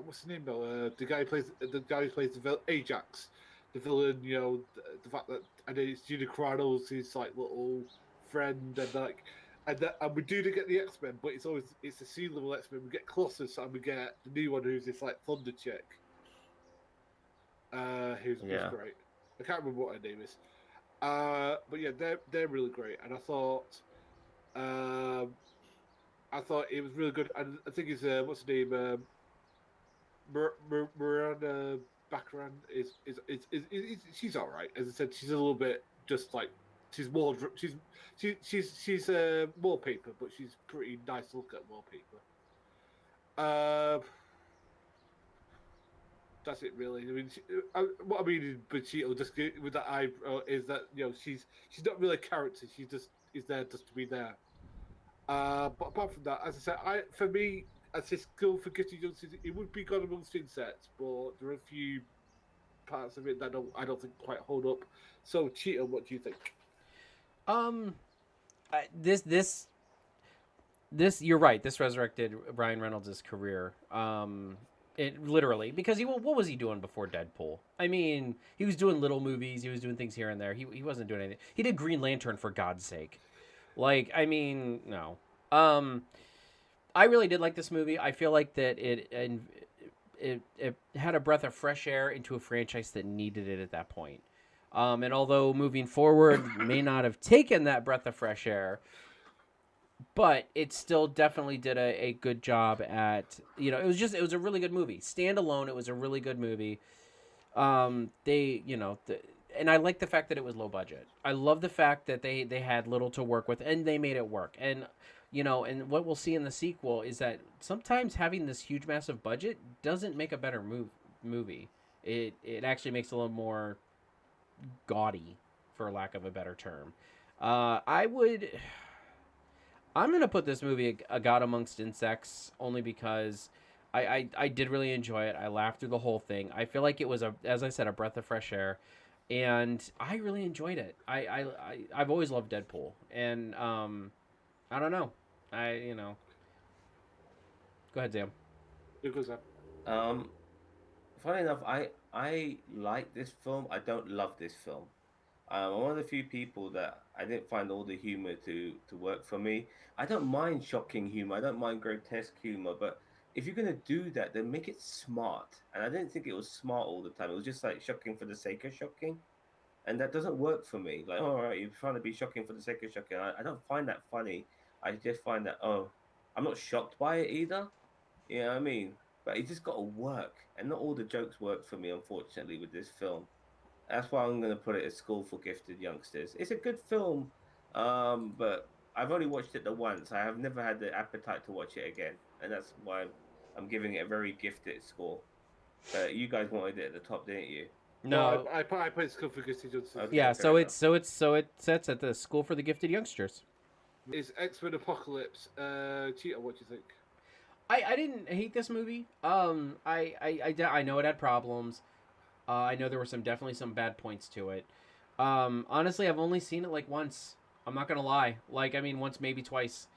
What's his name though? The guy who plays Ajax, the villain. The fact that and it's Gina Carano's his like little friend and we do get the X Men, but it's a sea level X Men. We get Colossus and we get the new one who's this like Thunder chick. Who's great. I can't remember what her name is. But yeah, they're really great, and I thought it was really good. And I think it's what's her name? Miranda Baccaran is she's all right. As I said, she's a little bit just like she's more she's wallpaper, but she's pretty nice to look at wallpaper. That's it really. I mean, what I mean is, Cheeto just with that eyebrow is that she's not really a character. She just is there just to be there. But apart from that, as I said, for me, as a skill for getting youngsters, it would be God amongst insects, but there are a few parts of it that I don't think quite hold up. So, Cheetah, what do you think? This you're right. This resurrected Ryan Reynolds' career. It literally because what was he doing before Deadpool? I mean, he was doing little movies. He was doing things here and there. He wasn't doing anything. He did Green Lantern for God's sake. Like, I mean, no. I really did like this movie. I feel like that it had a breath of fresh air into a franchise that needed it at that point. And although moving forward may not have taken that breath of fresh air, but it still definitely did a good job at, it was a really good movie. Standalone, it was a really good movie. And I like the fact that it was low budget. I love the fact that they had little to work with and they made it work. And and what we'll see in the sequel is that sometimes having this huge massive budget doesn't make a better movie. It actually makes it a little more gaudy, for lack of a better term. I'm gonna put this movie a God Amongst Insects only because I did really enjoy it. I laughed through the whole thing. I feel like it was as I said, a breath of fresh air, and I really enjoyed it. I've always loved Deadpool, and I don't know. Go ahead, Zam. Funny enough, I like this film. I don't love this film. I'm one of the few people that I didn't find all the humor to work for me. I don't mind shocking humor. I don't mind grotesque humor, but if you're gonna do that, then make it smart. And I didn't think it was smart all the time. It was just like shocking for the sake of shocking, and that doesn't work for me. Like, all right, you're trying to be shocking for the sake of shocking. I don't find that funny. I just find that I'm not shocked by it either. You know what I mean? But it just got to work, and not all the jokes work for me, unfortunately, with this film. That's why I'm going to put it as School for Gifted Youngsters. It's a good film, but I've only watched it the once. I have never had the appetite to watch it again, and that's why I'm giving it a very gifted score. You guys wanted it at the top, didn't you? No, I put School for Gifted Youngsters. Okay, yeah. fair enough. So it sets at the School for the Gifted Youngsters. Is X-Men Apocalypse? Cheetah, what do you think? I didn't hate this movie. I know it had problems. I know there were definitely some bad points to it. Honestly, I've only seen it like once. I'm not gonna lie. Like, I mean, once, maybe twice.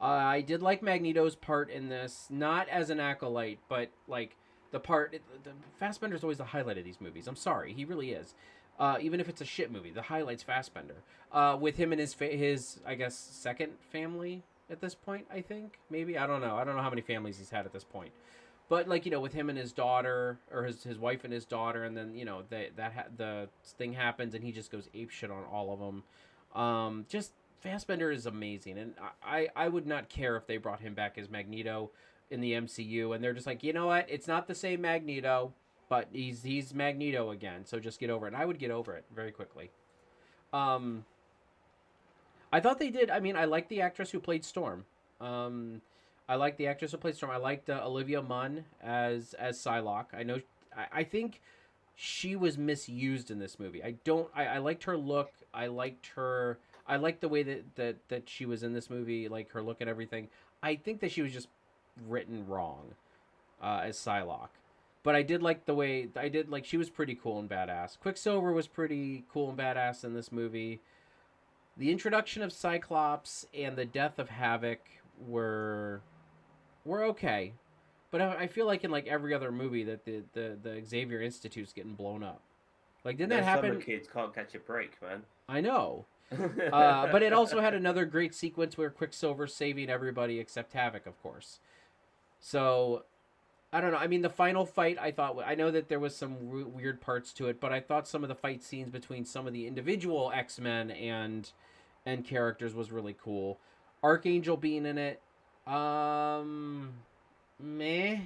I did like Magneto's part in this, not as an acolyte, but like the part. The Fassbender's always the highlight of these movies. I'm sorry, he really is. Even if it's a shit movie, the highlight's Fassbender. With him and his I guess second family at this point. I think maybe I don't know. I don't know how many families he's had at this point. But like with him and his daughter, or his wife and his daughter, and then the thing happens, and he just goes apeshit on all of them. Just Fassbender is amazing, and I would not care if they brought him back as Magneto in the MCU, and they're just like, you know what, it's not the same Magneto, but he's Magneto again, so just get over it. And I would get over it very quickly. I thought they did. I mean, I liked the actress who played Storm. I liked the actress who played Storm. I liked Olivia Munn as Psylocke. I think she was misused in this movie. I liked her look. I liked her. I like the way that she was in this movie, like her look and everything. I think that she was just written wrong as Psylocke. But I did like the way I did like she was pretty cool and badass. Quicksilver was pretty cool and badass in this movie. The introduction of Cyclops and the death of Havoc were okay. But I feel like in like every other movie that the Xavier Institute's getting blown up. Like didn't that Those summer happen? kids can't catch a break, man. I know. But it also had another great sequence where Quicksilver's saving everybody except Havoc, of course. So I don't know. I mean, the final fight, I know that there was some weird parts to it, but I thought some of the fight scenes between some of the individual X-Men and characters was really cool. Archangel being in it, meh.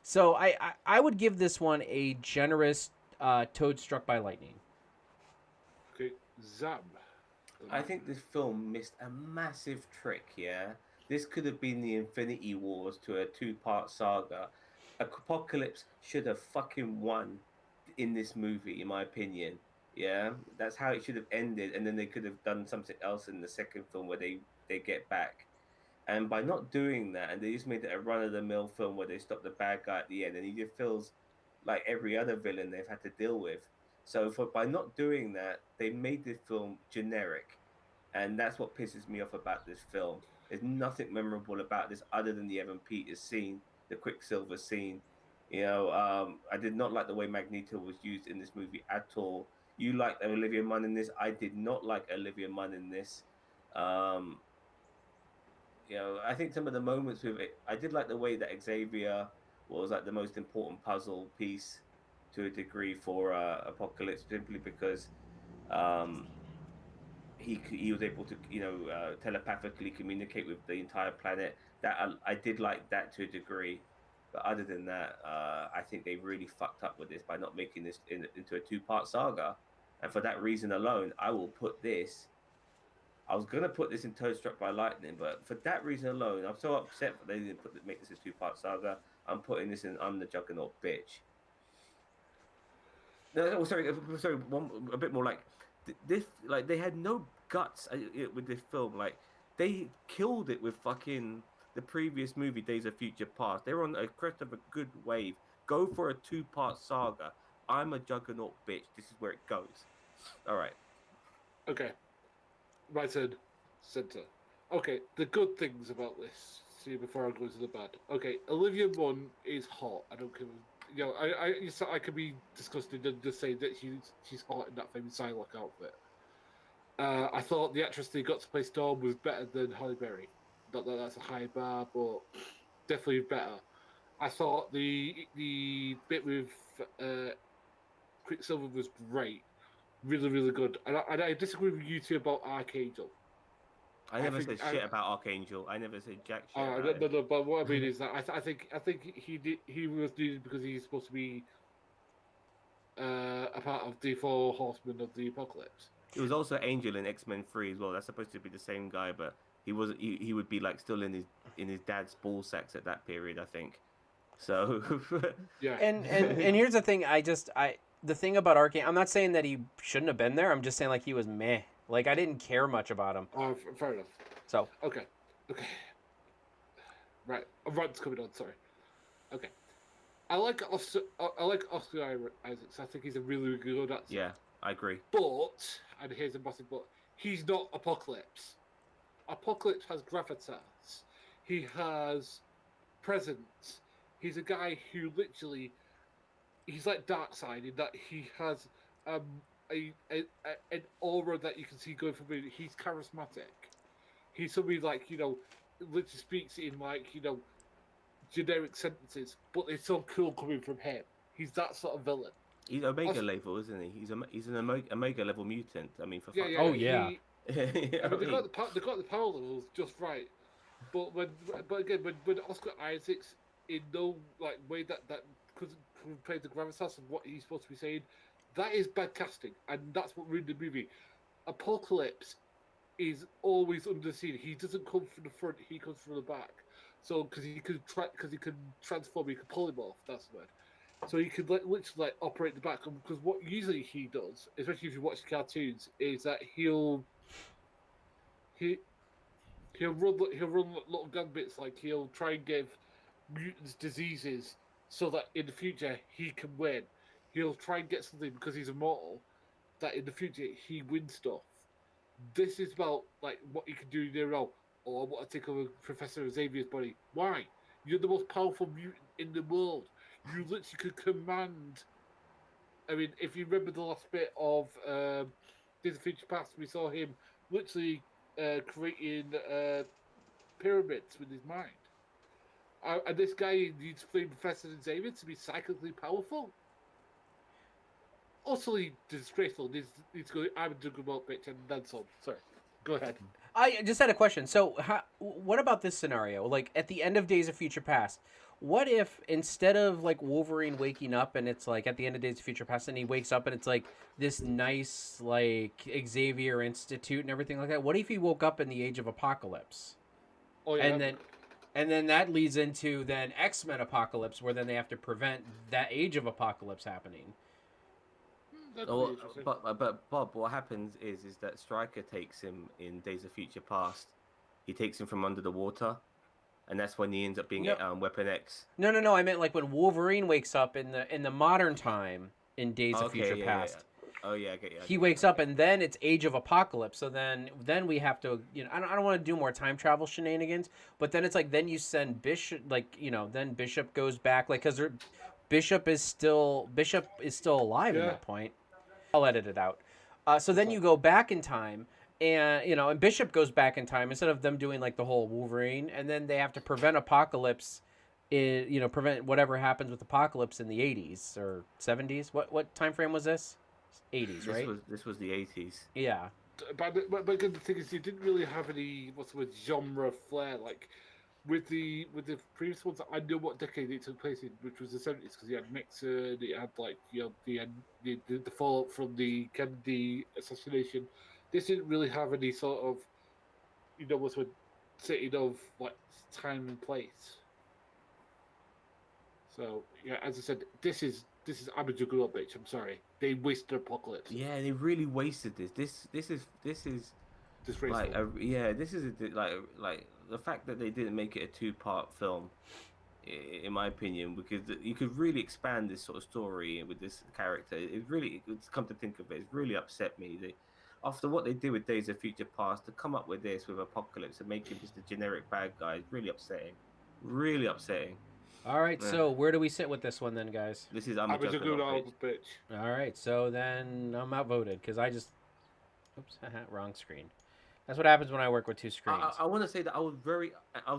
So I would give this one a generous Toad Struck by Lightning. Okay, Zam. I think this film missed a massive trick, yeah? This could have been the Infinity Wars to a two-part saga. Apocalypse should have fucking won in this movie, in my opinion. Yeah? That's how it should have ended, and then they could have done something else in the second film where they get back. And by not doing that, and they just made it a run-of-the-mill film where they stop the bad guy at the end, and he just feels like every other villain they've had to deal with. So by not doing that, they made this film generic, and that's what pisses me off about this film. There's nothing memorable about this other than the Evan Peters scene, the Quicksilver scene. I did not like the way Magneto was used in this movie at all. You liked Olivia Munn in this. I did not like Olivia Munn in this. Um, I think some of the moments with it, I did like the way that Xavier was like the most important puzzle piece to a degree for Apocalypse, simply because um, he was able to telepathically communicate with the entire planet. That I did like that to a degree, but other than that, I think they really fucked up with this by not making this into a two-part saga, and for that reason alone, I will put this. I was gonna put this in Toad Struck by Lightning, but for that reason alone, I'm so upset that they didn't make this a two-part saga. I'm putting this in I'm the Juggernaut bitch. No, sorry. A bit more like this. Like they had no guts with this film. Like they killed it with fucking the previous movie, Days of Future Past. They were on a crest of a good wave. Go for a two-part saga. I'm a Juggernaut bitch. This is where it goes. All right. Okay. My turn. Center. Okay, the good things about this. See, before I go to the bad. Okay, Olivia Munn is hot. I don't care. I could be disgusted and just say that she's hot in that famous Psylocke outfit. I thought the actress they got to play Storm was better than Halle Berry. Not that that's a high bar, but definitely better. I thought the bit with Quicksilver was great. Really, really good. And I disagree with you two about Archangel. I never said shit about Archangel. I never said jack shit. No. But what I mean is that I think he was needed because he's supposed to be a part of the four horsemen of the apocalypse. He was also Angel in X-Men 3 as well. That's supposed to be the same guy, but he wasn't. He would be like still in his dad's ball sacks at that period, I think. So yeah. And here's the thing. The thing about Arcane, I'm not saying that he shouldn't have been there. I'm just saying like he was meh. Like I didn't care much about him. Fair enough. So okay. Right, a rant's coming on. Sorry. Okay. I like Oscar Isaacs. I think he's a really good actor. yeah, I agree. But, and here's a massive but, he's not Apocalypse. Apocalypse has gravitas. He has presence. He's a guy who literally, he's like Darkseid in that he has an aura that you can see going from him. He's charismatic. He's somebody like, literally speaks in like, generic sentences, but it's so cool coming from him. He's that sort of villain. He's Omega level, isn't he? He's an Omega level mutant. I mean, for fuck's Oh yeah. they got the power levels just right. But again, when Oscar Isaacs in no like way that could play the gravitas of what he's supposed to be saying, that is bad casting, and that's what ruined the movie. Apocalypse is always under the scene. He doesn't come from the front; he comes from the back. So because he could transform, he could polymorph. That's the word. So he could literally operate the back. Because what usually he does, especially if you watch the cartoons, is that he'll he he'll run little gambits, like he'll try and give mutants diseases so that in the future he can win. He'll try and get something because he's immortal that in the future he wins stuff. This is about like what you can do in your role. Or I want to take over Professor Xavier's body. Why? You're the most powerful mutant in the world. You literally could command. I mean, if you remember the last bit of Days of Future Past, we saw him literally creating pyramids with his mind. And this guy needs playing Professor Xavier to be psychically powerful. Utterly disgraceful. Needs to go. I'm a juggernaut bitch, and then some. Sorry, go ahead. I just had a question. So, what about this scenario? Like at the end of Days of Future Past, what if instead of like Wolverine waking up and it's like at the end of Days of Future Past and he wakes up and it's like this nice like Xavier Institute and everything like that? What if he woke up in the Age of Apocalypse? Oh yeah. And then that leads into then X-Men Apocalypse, where then they have to prevent that Age of Apocalypse happening. Oh, but Bob, what happens is that Stryker takes him in Days of Future Past. He takes him from under the water, and that's when he ends up being Weapon X. No. I meant like when Wolverine wakes up in the modern time in Days of Future Past. Yeah. Oh yeah, I get you. He wakes up and then it's Age of Apocalypse. So then we have to, I don't want to do more time travel shenanigans, but then it's like then you send Bishop, like then Bishop goes back, like because Bishop is still alive at that point. I'll edit it out. So then you go back in time, and and Bishop goes back in time instead of them doing like the whole Wolverine, and then they have to prevent Apocalypse, prevent whatever happens with Apocalypse in the 80s or 70s. What time frame was this? 80s, right? This was the 80s. Yeah. But the thing is, you didn't really have any genre flair like. With the previous ones, I know what decade it took place in, which was the 70s, because you had Nixon, it had like the fallout from the Kennedy assassination. This didn't really have any sort of what's a setting of like time and place. So yeah, as I said, this is I'm a juggernaut bitch. I'm sorry, they wasted Apocalypse. Yeah, they really wasted this. This is disgraceful. Like this is like the fact that they didn't make it a two-part film, in my opinion, because you could really expand this sort of story with this character. It's come to think of it, it's really upset me. After what they did with Days of Future Past, to come up with this with Apocalypse and make him just a generic bad guy is really upsetting. Really upsetting. All right, so where do we sit with this one then, guys? This is I'm a juggernaut bitch. All right, so then I'm outvoted because I just, oops, wrong screen. That's what happens when I work with two screens. I want to say that I was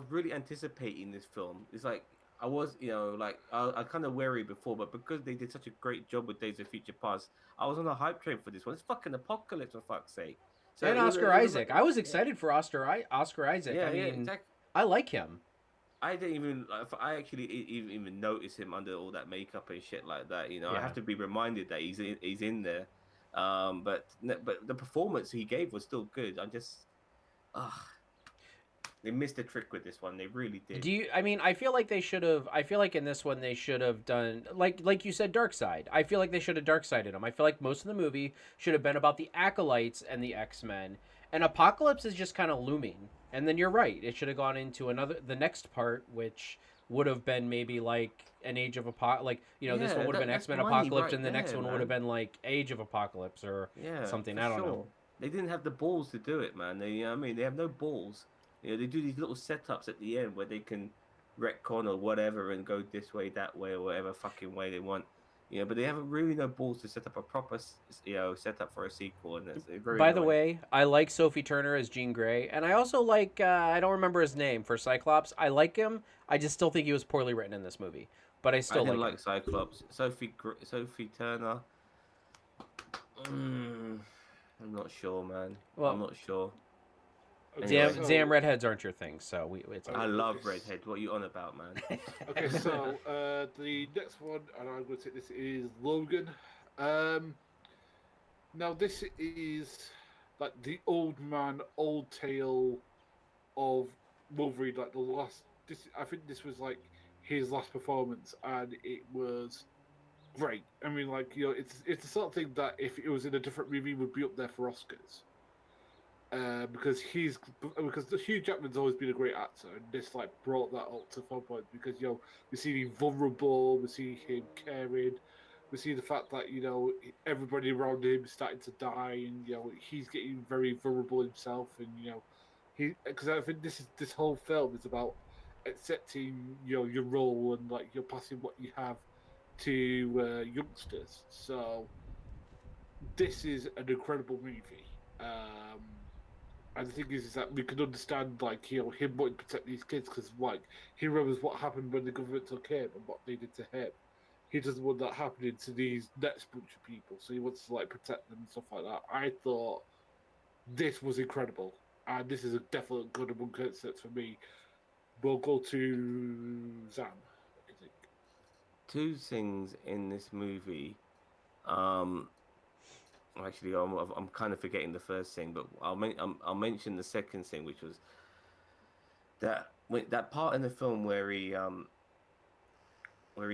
really anticipating this film. It's like I was, I kind of wary before, but because they did such a great job with Days of Future Past, I was on a hype train for this one. It's fucking Apocalypse, for fuck's sake. So and Oscar Isaac. I was excited for Oscar Isaac. Yeah, I mean, exactly. I like him. I didn't even. I actually even notice him under all that makeup and shit like that. I have to be reminded that he's in there. But the performance he gave was still good. They missed a trick with this one. They really did. I feel like they should have. I feel like in this one they should have done like you said, Darkseid. I feel like they should have Darkseided him. I feel like most of the movie should have been about the Acolytes and the X-Men. And Apocalypse is just kind of looming. And then you're right. It should have gone into the next part, which would have been maybe like an Age of Apocalypse. This one would have been X-Men Apocalypse, right, and the next one would have been like Age of Apocalypse or something. I don't know. They didn't have the balls to do it, man. They have no balls. They do these little setups at the end where they can retcon or whatever and go this way, that way, or whatever fucking way they want. But they haven't really no balls to set up a proper, setup for a sequel. And it's very. By the way, I like Sophie Turner as Jean Grey, and I also like I don't remember his name for Cyclops. I like him. I just still think he was poorly written in this movie, but I still like Cyclops. Sophie Turner. I'm not sure, man. Well, I'm not sure. Anyway. Damn redheads aren't your thing, so it's. I love redheads. What are you on about, man? Okay, so the next one, and I'm going to take this, is Logan. Now this is like the old tale of Wolverine. Like the last, I think this was like his last performance, and it was great. I mean, it's the sort of thing that if it was in a different movie would be up there for Oscars. because Hugh Jackman's always been a great actor, and this like brought that up to four points because we see him vulnerable, we see him caring, we see the fact that everybody around him is starting to die, and he's getting very vulnerable himself, and he because I think this whole film is about accepting your role and like you're passing what you have to youngsters. So this is an incredible movie. And the thing is that we can understand, like, him wanting to protect these kids because, like, he remembers what happened when the government took him and what they did to him. He doesn't want that happening to these next bunch of people, so he wants to, like, protect them and stuff like that. I thought this was incredible, and this is a definite good among concepts for me. We'll go to Zam. What do you think? Two things in this movie. Um, Actually, I'm kind of forgetting the first thing, but I'll mention the second thing, which was that part in the film where he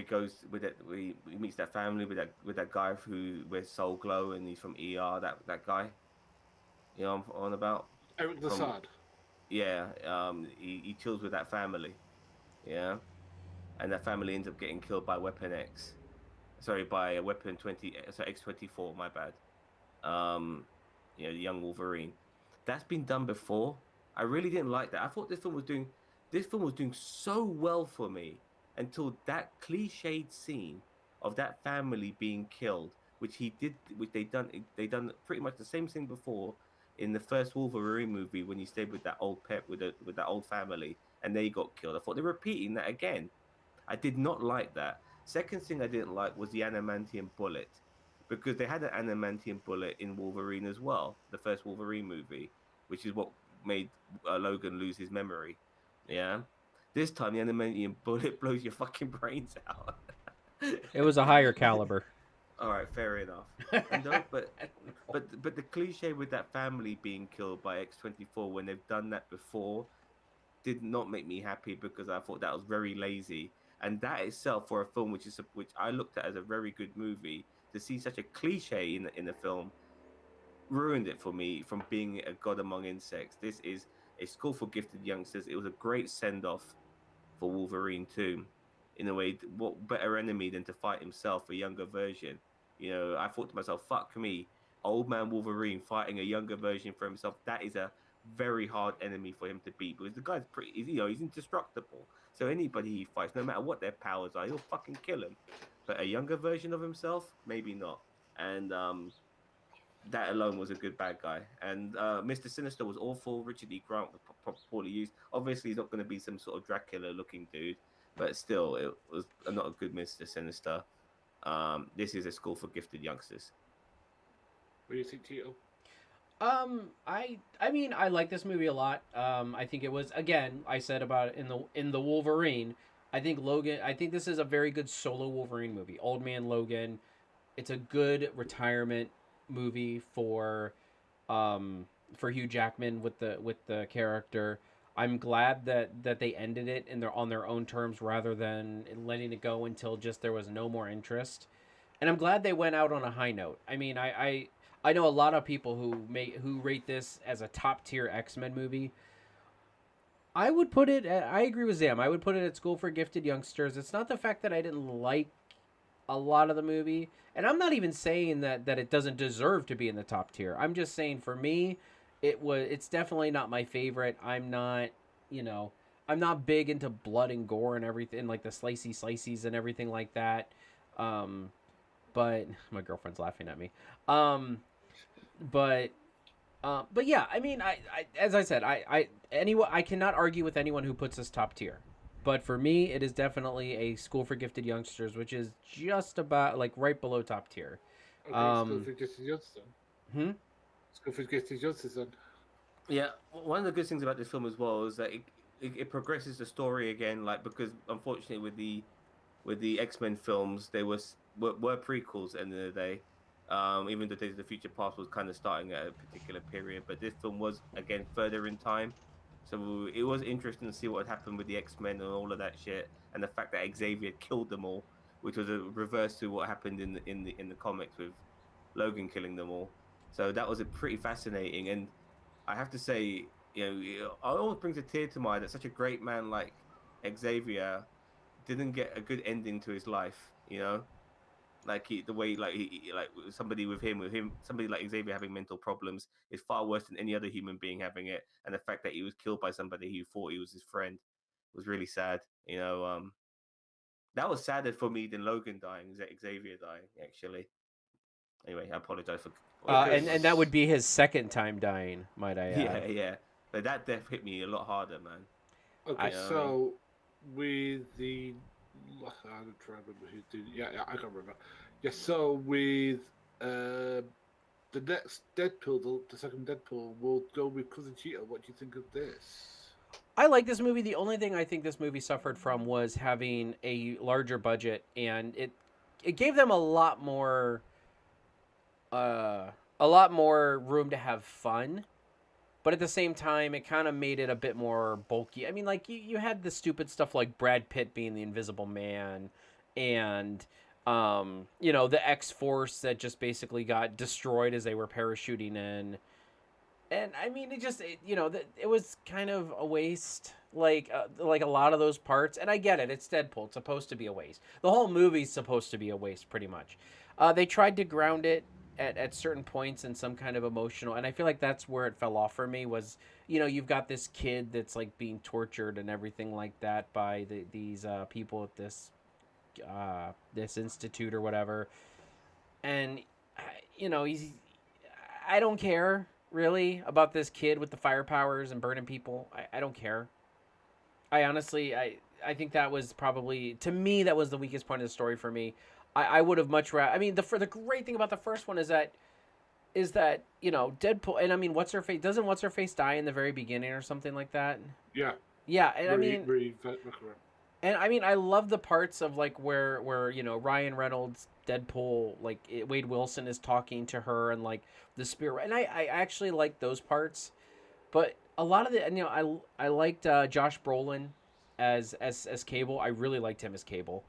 goes with it, he meets that family with that guy who wears Soul Glow and he's from ER. That guy, I'm on about. Eric From Lassard. Yeah, he chills with that family, yeah, and that family ends up getting killed by Weapon X. Sorry, by a Weapon 20, so X-24. My bad. um, the young Wolverine. That's been done before. I really didn't like that. I thought this film was doing so well for me until that cliched scene of that family being killed, which they done pretty much the same thing before in the first Wolverine movie when he stayed with that old pet with that old family and they got killed. I thought they're repeating that again. I did not like that. Second thing I didn't like was the adamantium bullet because they had an adamantium bullet in Wolverine as well, the first Wolverine movie, which is what made Logan lose his memory. Yeah, this time the adamantium bullet blows your fucking brains out. It was a higher caliber. All right, fair enough. And though, but the cliche with that family being killed by X-24 when they've done that before did not make me happy because I thought that was very lazy. And that itself, for a film which I looked at as a very good movie, to see such a cliche in a film ruined it for me from being a god among insects. This is a school for gifted youngsters. It was a great send off for Wolverine too. In a way, what better enemy than to fight himself, a younger version? I thought to myself, "Fuck me, old man Wolverine fighting a younger version for himself. That is a very hard enemy for him to beat because the guy's he's indestructible. So anybody he fights, no matter what their powers are, he'll fucking kill him. But a younger version of himself, maybe not. And that alone was a good bad guy. And Mr. Sinister was awful. Richard E. Grant was poorly used. Obviously, he's not going to be some sort of Dracula-looking dude, but still, it was not a good Mr. Sinister. This is a school for gifted youngsters. What do you think, Tito? I mean, I like this movie a lot. I think it was, again, I said about it in the Wolverine. I think Logan. I think this is a very good solo Wolverine movie. Old Man Logan. It's a good retirement movie for Hugh Jackman with the character. I'm glad that they ended it on their own terms rather than letting it go until just there was no more interest. And I'm glad they went out on a high note. I mean, I know a lot of people who rate this as a top tier X-Men movie. I would put it I agree with Zam. I would put it at School for Gifted Youngsters. It's not the fact that I didn't like a lot of the movie, and I'm not even saying that it doesn't deserve to be in the top tier. I'm just saying for me, it's definitely not my favorite. You know, I'm not big into blood and gore and everything, like the slices and everything like that. But my girlfriend's laughing at me. Um, but yeah, I mean, as I said, I cannot argue with anyone who puts this top tier. But for me, it is definitely a School for Gifted Youngsters, which is just about like right below top tier. Okay, School for Gifted Youngsters. Hmm? School for Gifted Youngsters. Then. Yeah, one of the good things about this film as well is that it progresses the story again. Like because unfortunately with the X-Men films, they were prequels at the end of the day. Even though Days of the Future Past was kind of starting at a particular period, but this film was again further in time. So it was interesting to see what happened with the X-Men and all of that shit, and the fact that Xavier killed them all, which was a reverse to what happened in the comics with Logan killing them all. So that was a pretty fascinating. And I have to say, it always brings a tear to my eye that such a great man like Xavier didn't get a good ending to his life. Like the way like somebody with him somebody like Xavier having mental problems is far worse than any other human being having it, and the fact that he was killed by somebody who thought he was his friend was really sad. That was sadder for me than Logan dying, Xavier dying actually. Anyway, I apologize for Okay, And that would be his second time dying, might I yeah, add. yeah, but that death hit me a lot harder, man. okay. I You know what I mean? So with the, I'm trying to remember who did. Yeah, I can't remember. Yeah. So with uh, the next Deadpool, the second Deadpool, we'll go with Cousin Cheetah. What do you think of this? I like this movie. The only thing I think this movie suffered from was having a larger budget, and it gave them uh, a lot more room to have fun. But at the same time, it kind of made it a bit more bulky. I mean, like you had the stupid stuff like Brad Pitt being the Invisible Man, and the X Force that just basically got destroyed as they were parachuting in. And I mean, it was kind of a waste, like a lot of those parts. And I get it; it's Deadpool; it's supposed to be a waste. The whole movie's supposed to be a waste, pretty much. They tried to ground it at certain points in some kind of emotional, and I feel like that's where it fell off for me. Was you've got this kid that's like being tortured and everything like that by these people at this institute or whatever, and he's I don't care really about this kid with the fire powers and burning people. I don't care. I honestly I think that was probably, to me, that was the weakest point of the story for me. I would have much rather. I mean, the great thing about the first one is that Deadpool, and I mean, what's her face die in the very beginning or something like that? Yeah, Yeah, and I mean, McCarran. I love the parts of like where Ryan Reynolds Deadpool, like Wade Wilson is talking to her, and like the spirit, and I actually like those parts. But a lot of the, and, I liked Josh Brolin as Cable. I really liked him as Cable.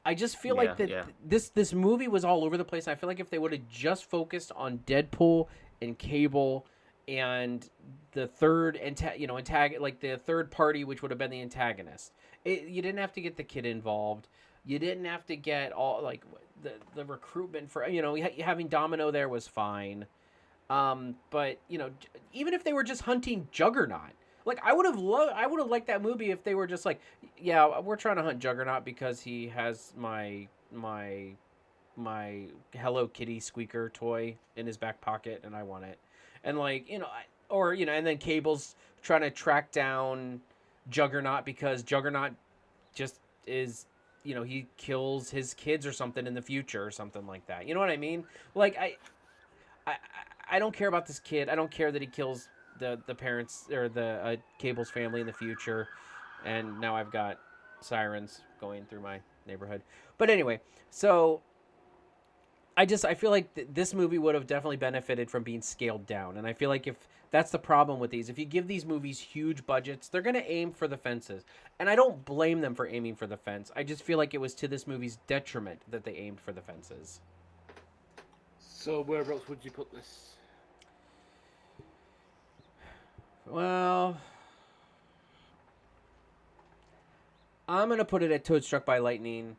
I just feel like Yeah, that yeah, this movie was all over the place. I feel like if they would have just focused on Deadpool and Cable and the third like the third party, which would have been the antagonist, you didn't have to get the kid involved. You didn't have to get all like the recruitment for having Domino there was fine. But even if they were just hunting Juggernaut, like I would have liked that movie if they were just like, yeah, we're trying to hunt Juggernaut because he has my Hello Kitty squeaker toy in his back pocket and I want it, and like and then Cable's trying to track down Juggernaut because Juggernaut just is he kills his kids or something in the future or something like that. You know what I mean? Like I, I don't care about this kid. I don't care that he kills the parents or the Cable's family in the future, and now I've got sirens going through my neighborhood. But anyway, so I feel like this movie would have definitely benefited from being scaled down, and I feel like if that's the problem with these, if you give these movies huge budgets, they're gonna aim for the fences, and I don't blame them for aiming for the fence. I just feel like it was to this movie's detriment that they aimed for the fences. So whereabouts would you put this? Well, I'm gonna put it at Toad Struck by Lightning.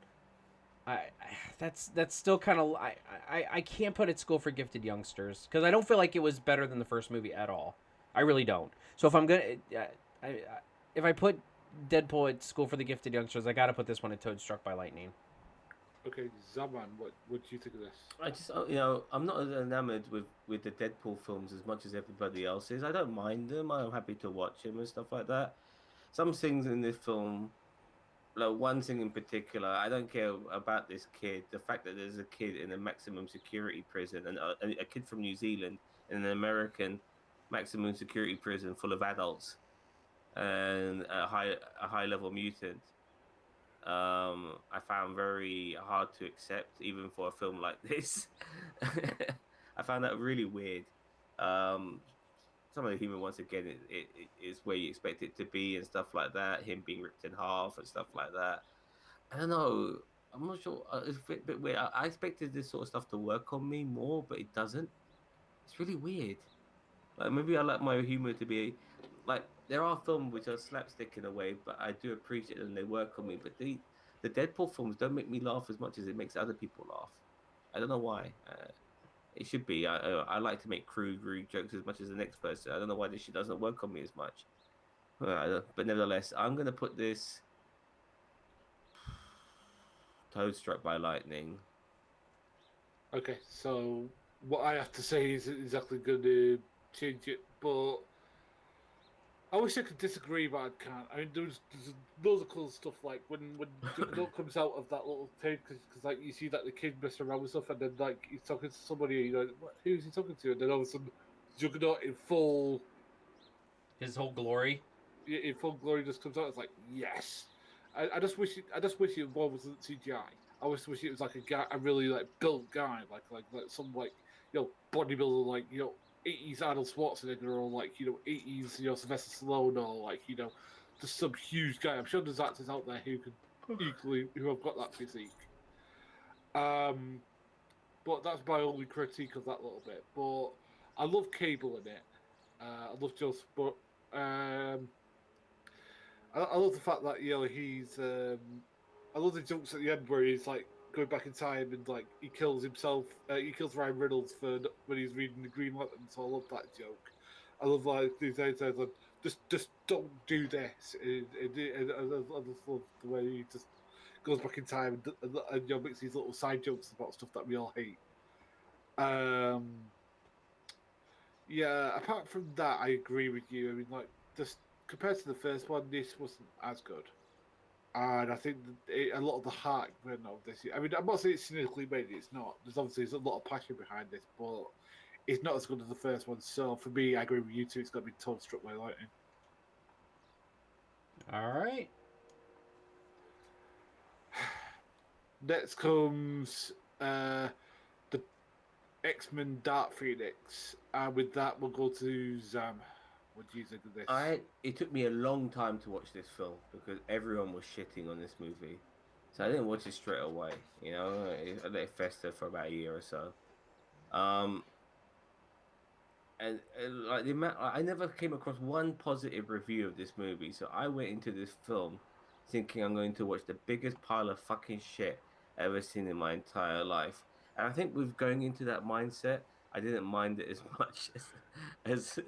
That's still kind of I can't put it School for Gifted Youngsters because I don't feel like it was better than the first movie at all. I really don't. So if I'm gonna, I, if I put Deadpool at School for the Gifted Youngsters, I gotta put this one at Toad Struck by Lightning. Okay, Zaman, what do you think of this? I just I'm not as enamored with the Deadpool films as much as everybody else is. I don't mind them. I'm happy to watch them and stuff like that. Some things in this film, like one thing in particular, I don't care about this kid. The fact that there's a kid in a maximum security prison and a kid from New Zealand in an American maximum security prison full of adults and a high level mutant. I found very hard to accept, even for a film like this. I found that really weird. Um, some of the humor, once again, it is where you expect it to be and stuff like that. Him being ripped in half and stuff like that. I don't know. I'm not sure. It's a bit weird. I expected this sort of stuff to work on me more, but it doesn't. It's really weird. Like maybe I like my humor to be like there are films which are slapstick in a way, but I do appreciate them. They work on me. But the Deadpool films don't make me laugh as much as it makes other people laugh. I don't know why. It should be. I like to make crude jokes as much as the next person. I don't know why this shit doesn't work on me as much. But nevertheless, I'm gonna put this Toad Struck by Lightning. Okay, so what I have to say is exactly going to change it, but I wish I could disagree, but I can't. I mean, there's loads of cool stuff like when Juggernaut comes out of that little thing, because like you see that the kid messing around with stuff, and then like he's talking to somebody, you know, who's he talking to? And then all of a sudden, Juggernaut His whole glory. in full glory just comes out. It's like yes. I just wish it wasn't CGI. I just wish it was like a guy, a really like built guy, like some like bodybuilder, like 80s Arnold Schwarzenegger, or like 80s Sylvester Stallone, or like just some huge guy. I'm sure there's actors out there who could equally who have got that physique. Um, but that's my only critique of that little bit. But I love Cable in it. I love Joe, but um, I love the fact that he's. I love the jokes at the end where he's like going back in time and like he kills himself. He kills Ryan Reynolds for when he's reading the Green Lantern. So I love that joke. I love like these days like just don't do this. And I just love the way he just goes back in time and makes these little side jokes about stuff that we all hate. Um, yeah. Apart from that, I agree with you. I mean, like just compared to the first one, this wasn't as good. And I think a lot of the heart went out of this. I mean, I'm not saying it's cynically made. It's not. There's a lot of passion behind this, but it's not as good as the first one. So for me, I agree with you too. It's got to be Toad Struck by Lightning. All right. Next comes the X-Men Dark Phoenix, and with that, we'll go to Zam. What do you think of this? It took me a long time to watch this film because everyone was shitting on this movie, so I didn't watch it straight away. I let it fester for about a year or so. Um, and like the amount, I never came across one positive review of this movie, so I went into this film thinking I'm going to watch the biggest pile of fucking shit I've ever seen in my entire life. And I think with going into that mindset, I didn't mind it as much as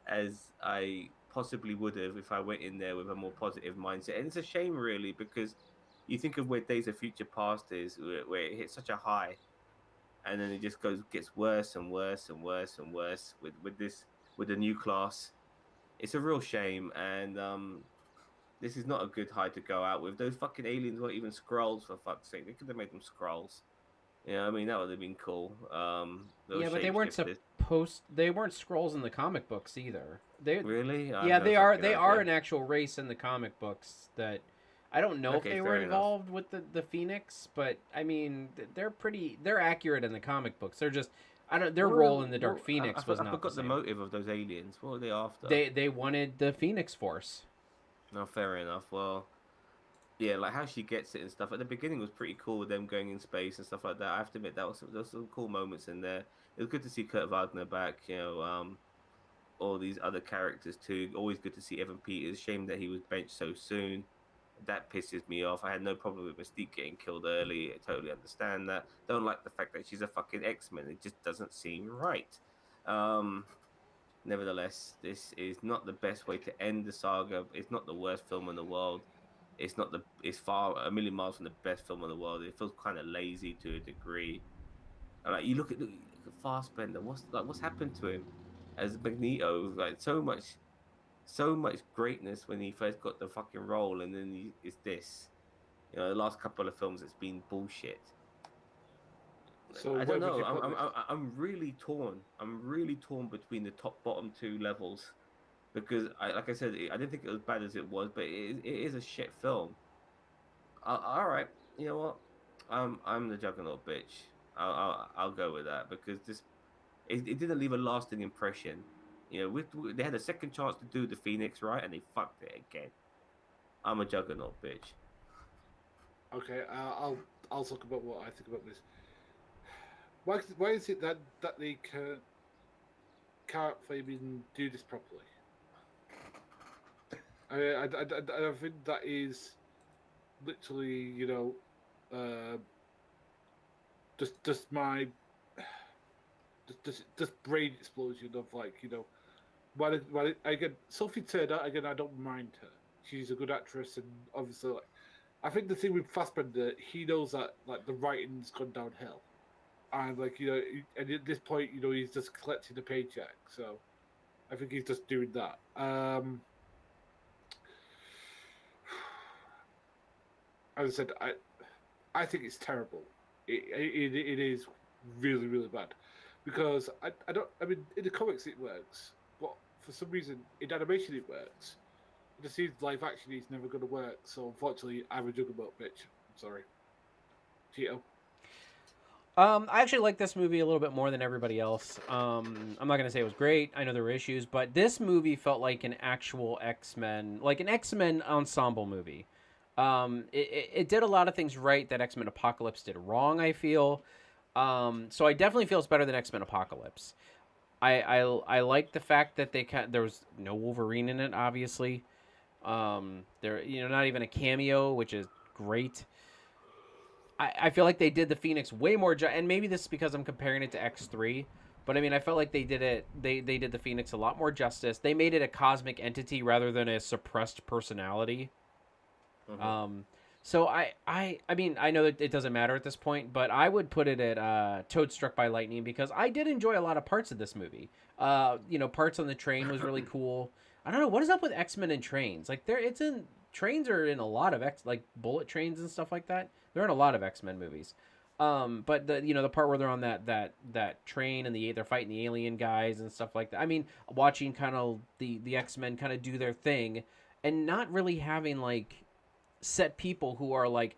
as I possibly would have if I went in there with a more positive mindset. And it's a shame, really, because you think of where Days of Future Past is, where it hits such a high, and then it just gets worse and worse and worse and worse with the new class. It's a real shame, and this is not a good high to go out with. Those fucking aliens weren't even scrolls, for fuck's sake. They could have made them scrolls. I mean that would have been cool. Yeah, but they weren't supposed. They weren't scrolls in the comic books either. They really. Yeah, they are. They are an actual race in the comic books that. I don't know if they were involved with the Phoenix, but I mean they're accurate in the comic books. They're just their role in the Dark Phoenix was not. I forgot the motive of those aliens. What were they after? They wanted the Phoenix Force. No, fair enough. Well, yeah, like how she gets it and stuff. At the beginning was pretty cool with them going in space and stuff like that. I have to admit there was some cool moments in there. It was good to see Kurt Wagner back. All these other characters too. Always good to see Evan Peters. Shame that he was benched so soon. That pisses me off. I had no problem with Mystique getting killed early. I totally understand that. Don't like the fact that she's a fucking X-Men. It just doesn't seem right. Nevertheless, this is not the best way to end the saga. It's not the worst film in the world. It's far a million miles from the best film in the world. It feels kind of lazy to a degree. And like you look at Fassbender. What's happened to him as Magneto? Like so much greatness when he first got the fucking role, and then it's this. The last couple of films, it's been bullshit. So I don't know. I'm really torn. I'm really torn between the bottom two levels, because like I said, I didn't think it was bad as it was, but it is a shit film. All right, you know what? I'm the Juggernaut bitch. I'll go with that because it didn't leave a lasting impression. They had a second chance to do the Phoenix right, and they fucked it again. I'm a Juggernaut bitch. Okay, I'll talk about what I think about this. Why is it that they can't even do this properly. I think that is literally, just my just brain explosion of like, again, Sophie Turner, again, I don't mind her. She's a good actress, and obviously, like, I think the thing with Fassbender, he knows that like the writing's gone downhill, and like and at this point, he's just collecting a paycheck. So I think he's just doing that. As I said, I think it's terrible. It is really really bad, because I don't. I mean, in the comics it works, but for some reason in animation it works. It just seems live action is never going to work. So unfortunately, I'm a juggernaut bitch. I'm sorry, Cheeto. I actually like this movie a little bit more than everybody else. I'm not gonna say it was great. I know there were issues, but this movie felt like an actual X-Men, like an X-Men ensemble movie. It did a lot of things right that X-Men Apocalypse did wrong, I feel. So I definitely feel it's better than X-Men Apocalypse. I like the fact that there was no Wolverine in it, obviously. There, not even a cameo, which is great. I feel like they did the Phoenix way more, and maybe this is because I'm comparing it to X3, but I mean, I felt like they did it. They did the Phoenix a lot more justice. They made it a cosmic entity rather than a suppressed personality. Mhm. So I mean, I know that it doesn't matter at this point, but I would put it at Toad Struck by Lightning, because I did enjoy a lot of parts of this movie. Parts on the train was really cool. I don't know what is up with X-Men and trains. Like trains are in a lot of like bullet trains and stuff like that. They're in a lot of X-Men movies. But the part where they're on that train and they're fighting the alien guys and stuff like that. I mean, watching kind of the X-Men kind of do their thing, and not really having like set people who are like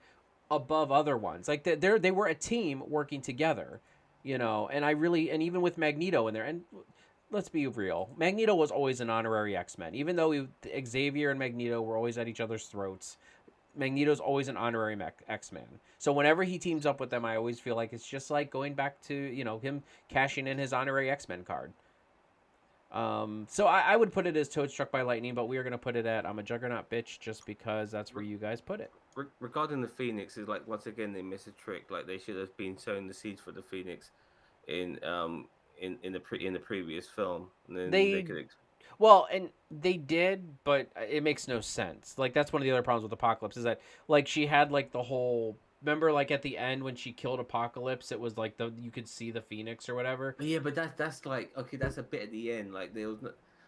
above other ones. Like they were a team working together, And and even with Magneto in there, and let's be real, Magneto was always an honorary X-Men, even though Xavier and Magneto were always at each other's throats. Magneto's always an honorary X-Man. So whenever he teams up with them, I always feel like it's just like going back to him cashing in his honorary X-Men card. So I would put it as Toad Struck by Lightning, but we are going to put it at I'm a Juggernaut bitch, just because that's where you guys put it. Regarding the Phoenix, is like once again they miss a trick. Like they should have been sowing the seeds for the Phoenix in in the previous film, and then they They could. Well, and they did, but it makes no sense. Like that's one of the other problems with Apocalypse is that like she had like the whole, remember like at the end when she killed Apocalypse, it was like you could see the Phoenix or whatever. Yeah, but that's like okay, that's a bit at the end. Like there was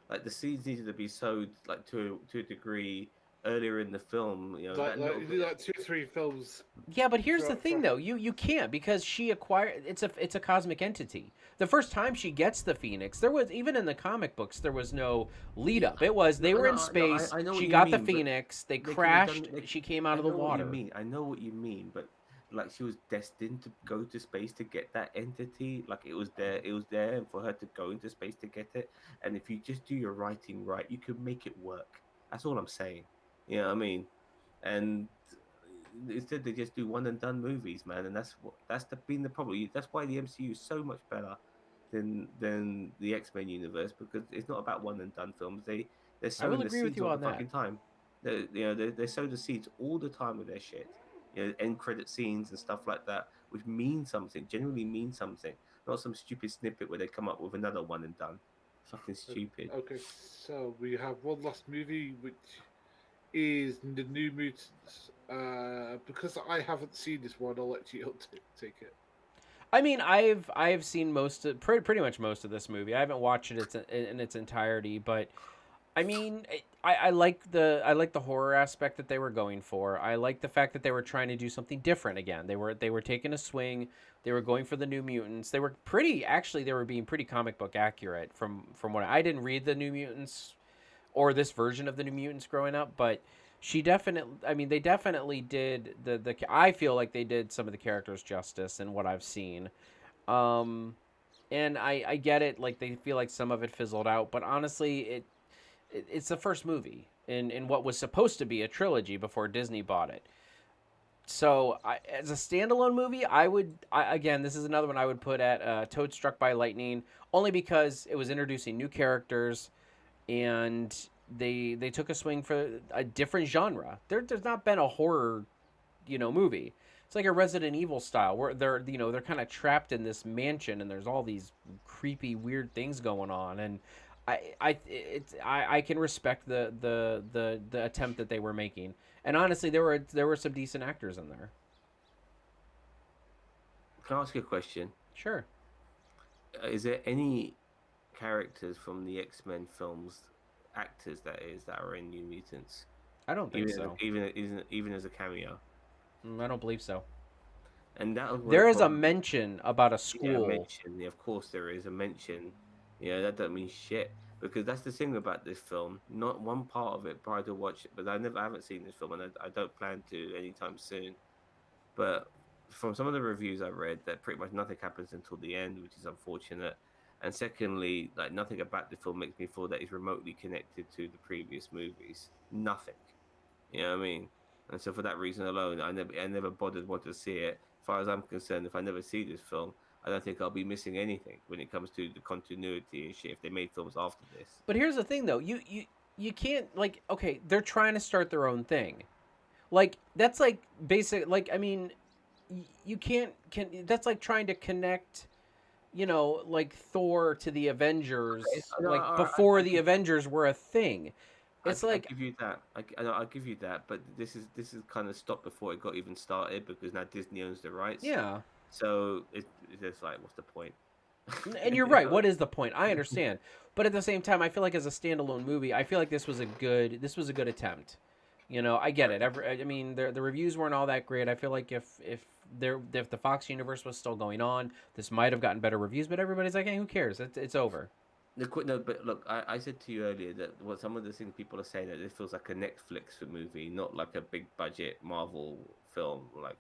like the seeds needed to be sowed like to a degree earlier in the film. Like, That little you bit. do like 2 3 films. Yeah, but here's the For thing though. You can't, because she acquired it's a cosmic entity. The first time she gets the Phoenix, there was, even in the comic books, there was no lead up. It was they were in space, I know she what you got the mean, but Phoenix, they they could have crashed, done. she came out I of the know what you water. mean. I know what you mean, but like she was destined to go to space to get that entity. Like it was there. It was there for her to go into space to get it. And if you just do your writing right, you could make it work. That's all I'm saying. You know what I mean? And instead they just do one and done movies, man. And that's been the problem. That's why the MCU is so much better than the X-Men universe, because it's not about one and done films. They're I will sowing the agree with seeds you all the on that. fucking time. They sow the seeds all the time with their shit. End credit scenes and stuff like that, which mean something, genuinely mean something. Not some stupid snippet where they come up with another one and done. Fucking stupid. Okay, so we have one last movie, which is the New Mutants. Because I haven't seen this one, I'll let you take it. I mean, I've seen pretty much most of this movie. I haven't watched it in its entirety, but I mean, I like the horror aspect that they were going for. I like the fact that they were trying to do something different again. They were taking a swing. They were going for the New Mutants. They were they were being pretty comic book accurate from what I didn't read the New Mutants or this version of the New Mutants growing up, but they definitely did I feel like they did some of the characters justice in what I've seen. Um and I get it, like they feel like some of it fizzled out, but honestly it's the first movie in what was supposed to be a trilogy before Disney bought it. So as a standalone movie, again, this is another one I would put at Toad Struck by Lightning, only because it was introducing new characters, and they took a swing for a different genre. There's not been a horror, movie. It's like a Resident Evil style where they're kind of trapped in this mansion and there's all these creepy weird things going on, and I can respect the attempt that they were making. And honestly, there were some decent actors in there. Can I ask you a question? Sure. Is there any characters from the X-Men films, actors that is, that are in New Mutants? I don't think Even so. even as a cameo. I don't believe so. And that was There is a mention about a school. mention. Yeah, of course there is a mention. Yeah, that don't mean shit, because that's the thing about this film. Not one part of it prior to watch it, but I haven't seen this film, and I don't plan to anytime soon. But from some of the reviews I read, that pretty much nothing happens until the end, which is unfortunate. And secondly, like, nothing about the film makes me feel that it's remotely connected to the previous movies. Nothing. You know what I mean? And so for that reason alone, I never bothered wanting to see it. As far as I'm concerned, if I never see this film, I don't think I'll be missing anything when it comes to the continuity and shit. If they made films after this, But here's the thing, though. You can't, like, okay, they're trying to start their own thing. Like, that's like basic. Like, I mean, you can't. That's like trying to connect, like Thor to the Avengers, Okay, no, like before the Avengers were a thing. It's like, I give you that. I'll give you that. But this is kind of stopped before it got even started, because now Disney owns the rights. yeah. So it's just like, what's the point? And you're right. What is the point? I understand, but at the same time, I feel like as a standalone movie, I feel like this was a good attempt. I get it. I mean, the reviews weren't all that great. I feel like if the Fox universe was still going on, this might have gotten better reviews. But everybody's like, hey, who cares? It's over. No, but look, I said to you earlier that what some of the things people are saying, that it feels like a Netflix movie, not like a big budget Marvel film. Like,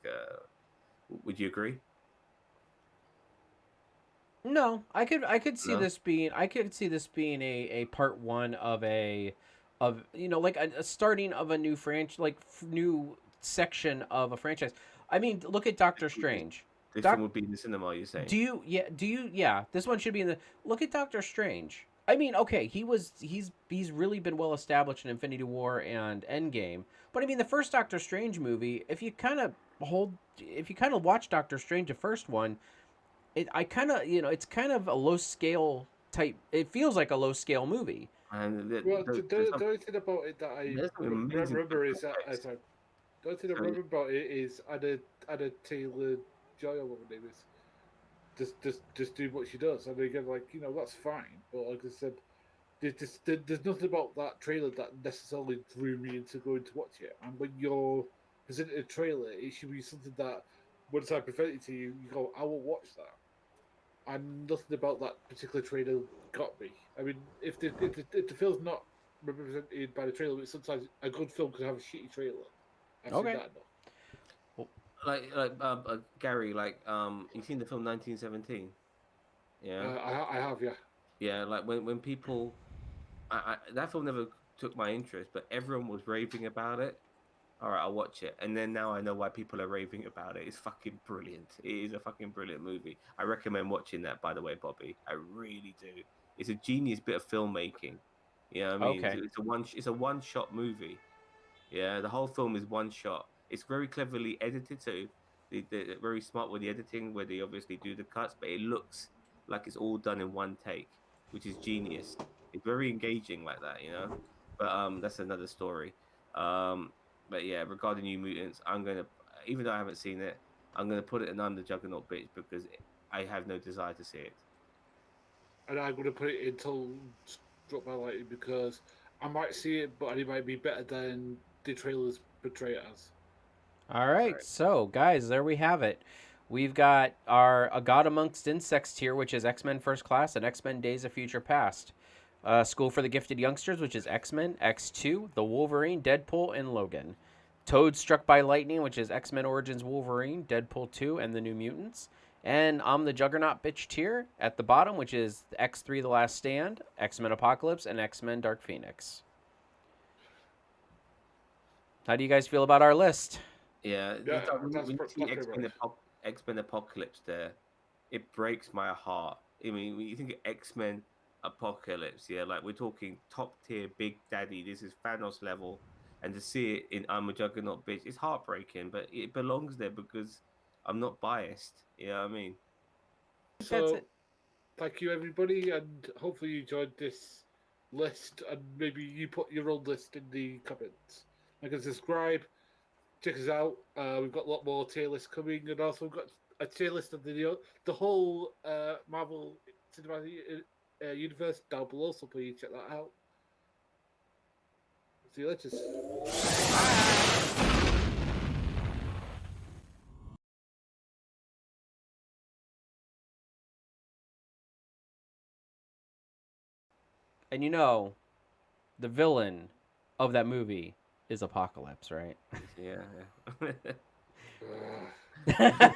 would you agree? No, I could see No. this being a part one of like a starting of a new franchise, like new section of a franchise. I mean, look at Doctor Strange. This Doc, film would be in the cinema. You're saying? yeah, this one should be in the look at Doctor Strange. I mean, okay, he's really been well established in Infinity War and Endgame. But I mean, the first Doctor Strange movie, if you kind of watch Doctor Strange, the first one, it's kind of a low scale type. It feels like a low scale movie. And Well, the only thing about it that I there's some amazing remember is that effects. sorry, the only thing I remember about it is Anna Taylor Joy, or what her name is, just do what she does. And again, like, that's fine. But like I said, there's nothing about that trailer that necessarily drew me into going to watch it. And when you're presented a trailer, it should be something that once I present it to you, you go, I will watch that. And nothing about that particular trailer got me. I mean, if the film's not represented by the trailer, but sometimes a good film could have a shitty trailer. I've Okay. seen that enough. Like Gary, like, you seen the film 1917? Yeah. I have, yeah. Yeah, like when people, that film never took my interest, but everyone was raving about it. All right, I'll watch it, and then now I know why people are raving about it. It's fucking brilliant. It is a fucking brilliant movie. I recommend watching that, by the way, Bobby. I really do. It's a genius bit of filmmaking. You know what I mean? Okay. It's a one shot movie. Yeah, the whole film is one shot. It's very cleverly edited, so they're very smart with the editing, where they obviously do the cuts, but it looks like it's all done in one take, which is genius. It's very engaging like that, But that's another story. But yeah, regarding New Mutants, even though I haven't seen it, I'm gonna put it in under Juggernaut bitch, because I have no desire to see it. And I'm going to put it until drop my lighting because I might see it, but it might be better than the trailers portray it as. All right, so guys, there we have it. We've got our A God Amongst Insects tier, which is X-Men First Class and X-Men Days of Future Past. School for the Gifted Youngsters, which is X-Men, X2, The Wolverine, Deadpool, and Logan. Toad Struck by Lightning, which is X-Men Origins Wolverine, Deadpool 2, and The New Mutants. And I'm the Juggernaut bitch tier at the bottom, which is X3 The Last Stand, X-Men Apocalypse, and X-Men Dark Phoenix. How do you guys feel about our list? Yeah, Yeah, it's like when that's you see pretty much. X-Men Apocalypse there, it breaks my heart. I mean, when you think of X-Men Apocalypse, yeah, like we're talking top tier Big Daddy. This is Thanos level, and to see it in I'm a Juggernaut bitch, it's heartbreaking, but it belongs there because I'm not biased. You know what I mean? That's So it. thank you everybody, and hopefully you enjoyed this list, and maybe you put your own list in the comments. Like and subscribe, check us out. We've got a lot more tier lists coming, and also we've got a tier list of the whole Marvel Cinematic Universe down below. So please check that out. See you later. And you know, the villain of that movie is Apocalypse, right? Yeah. Uh, Yeah.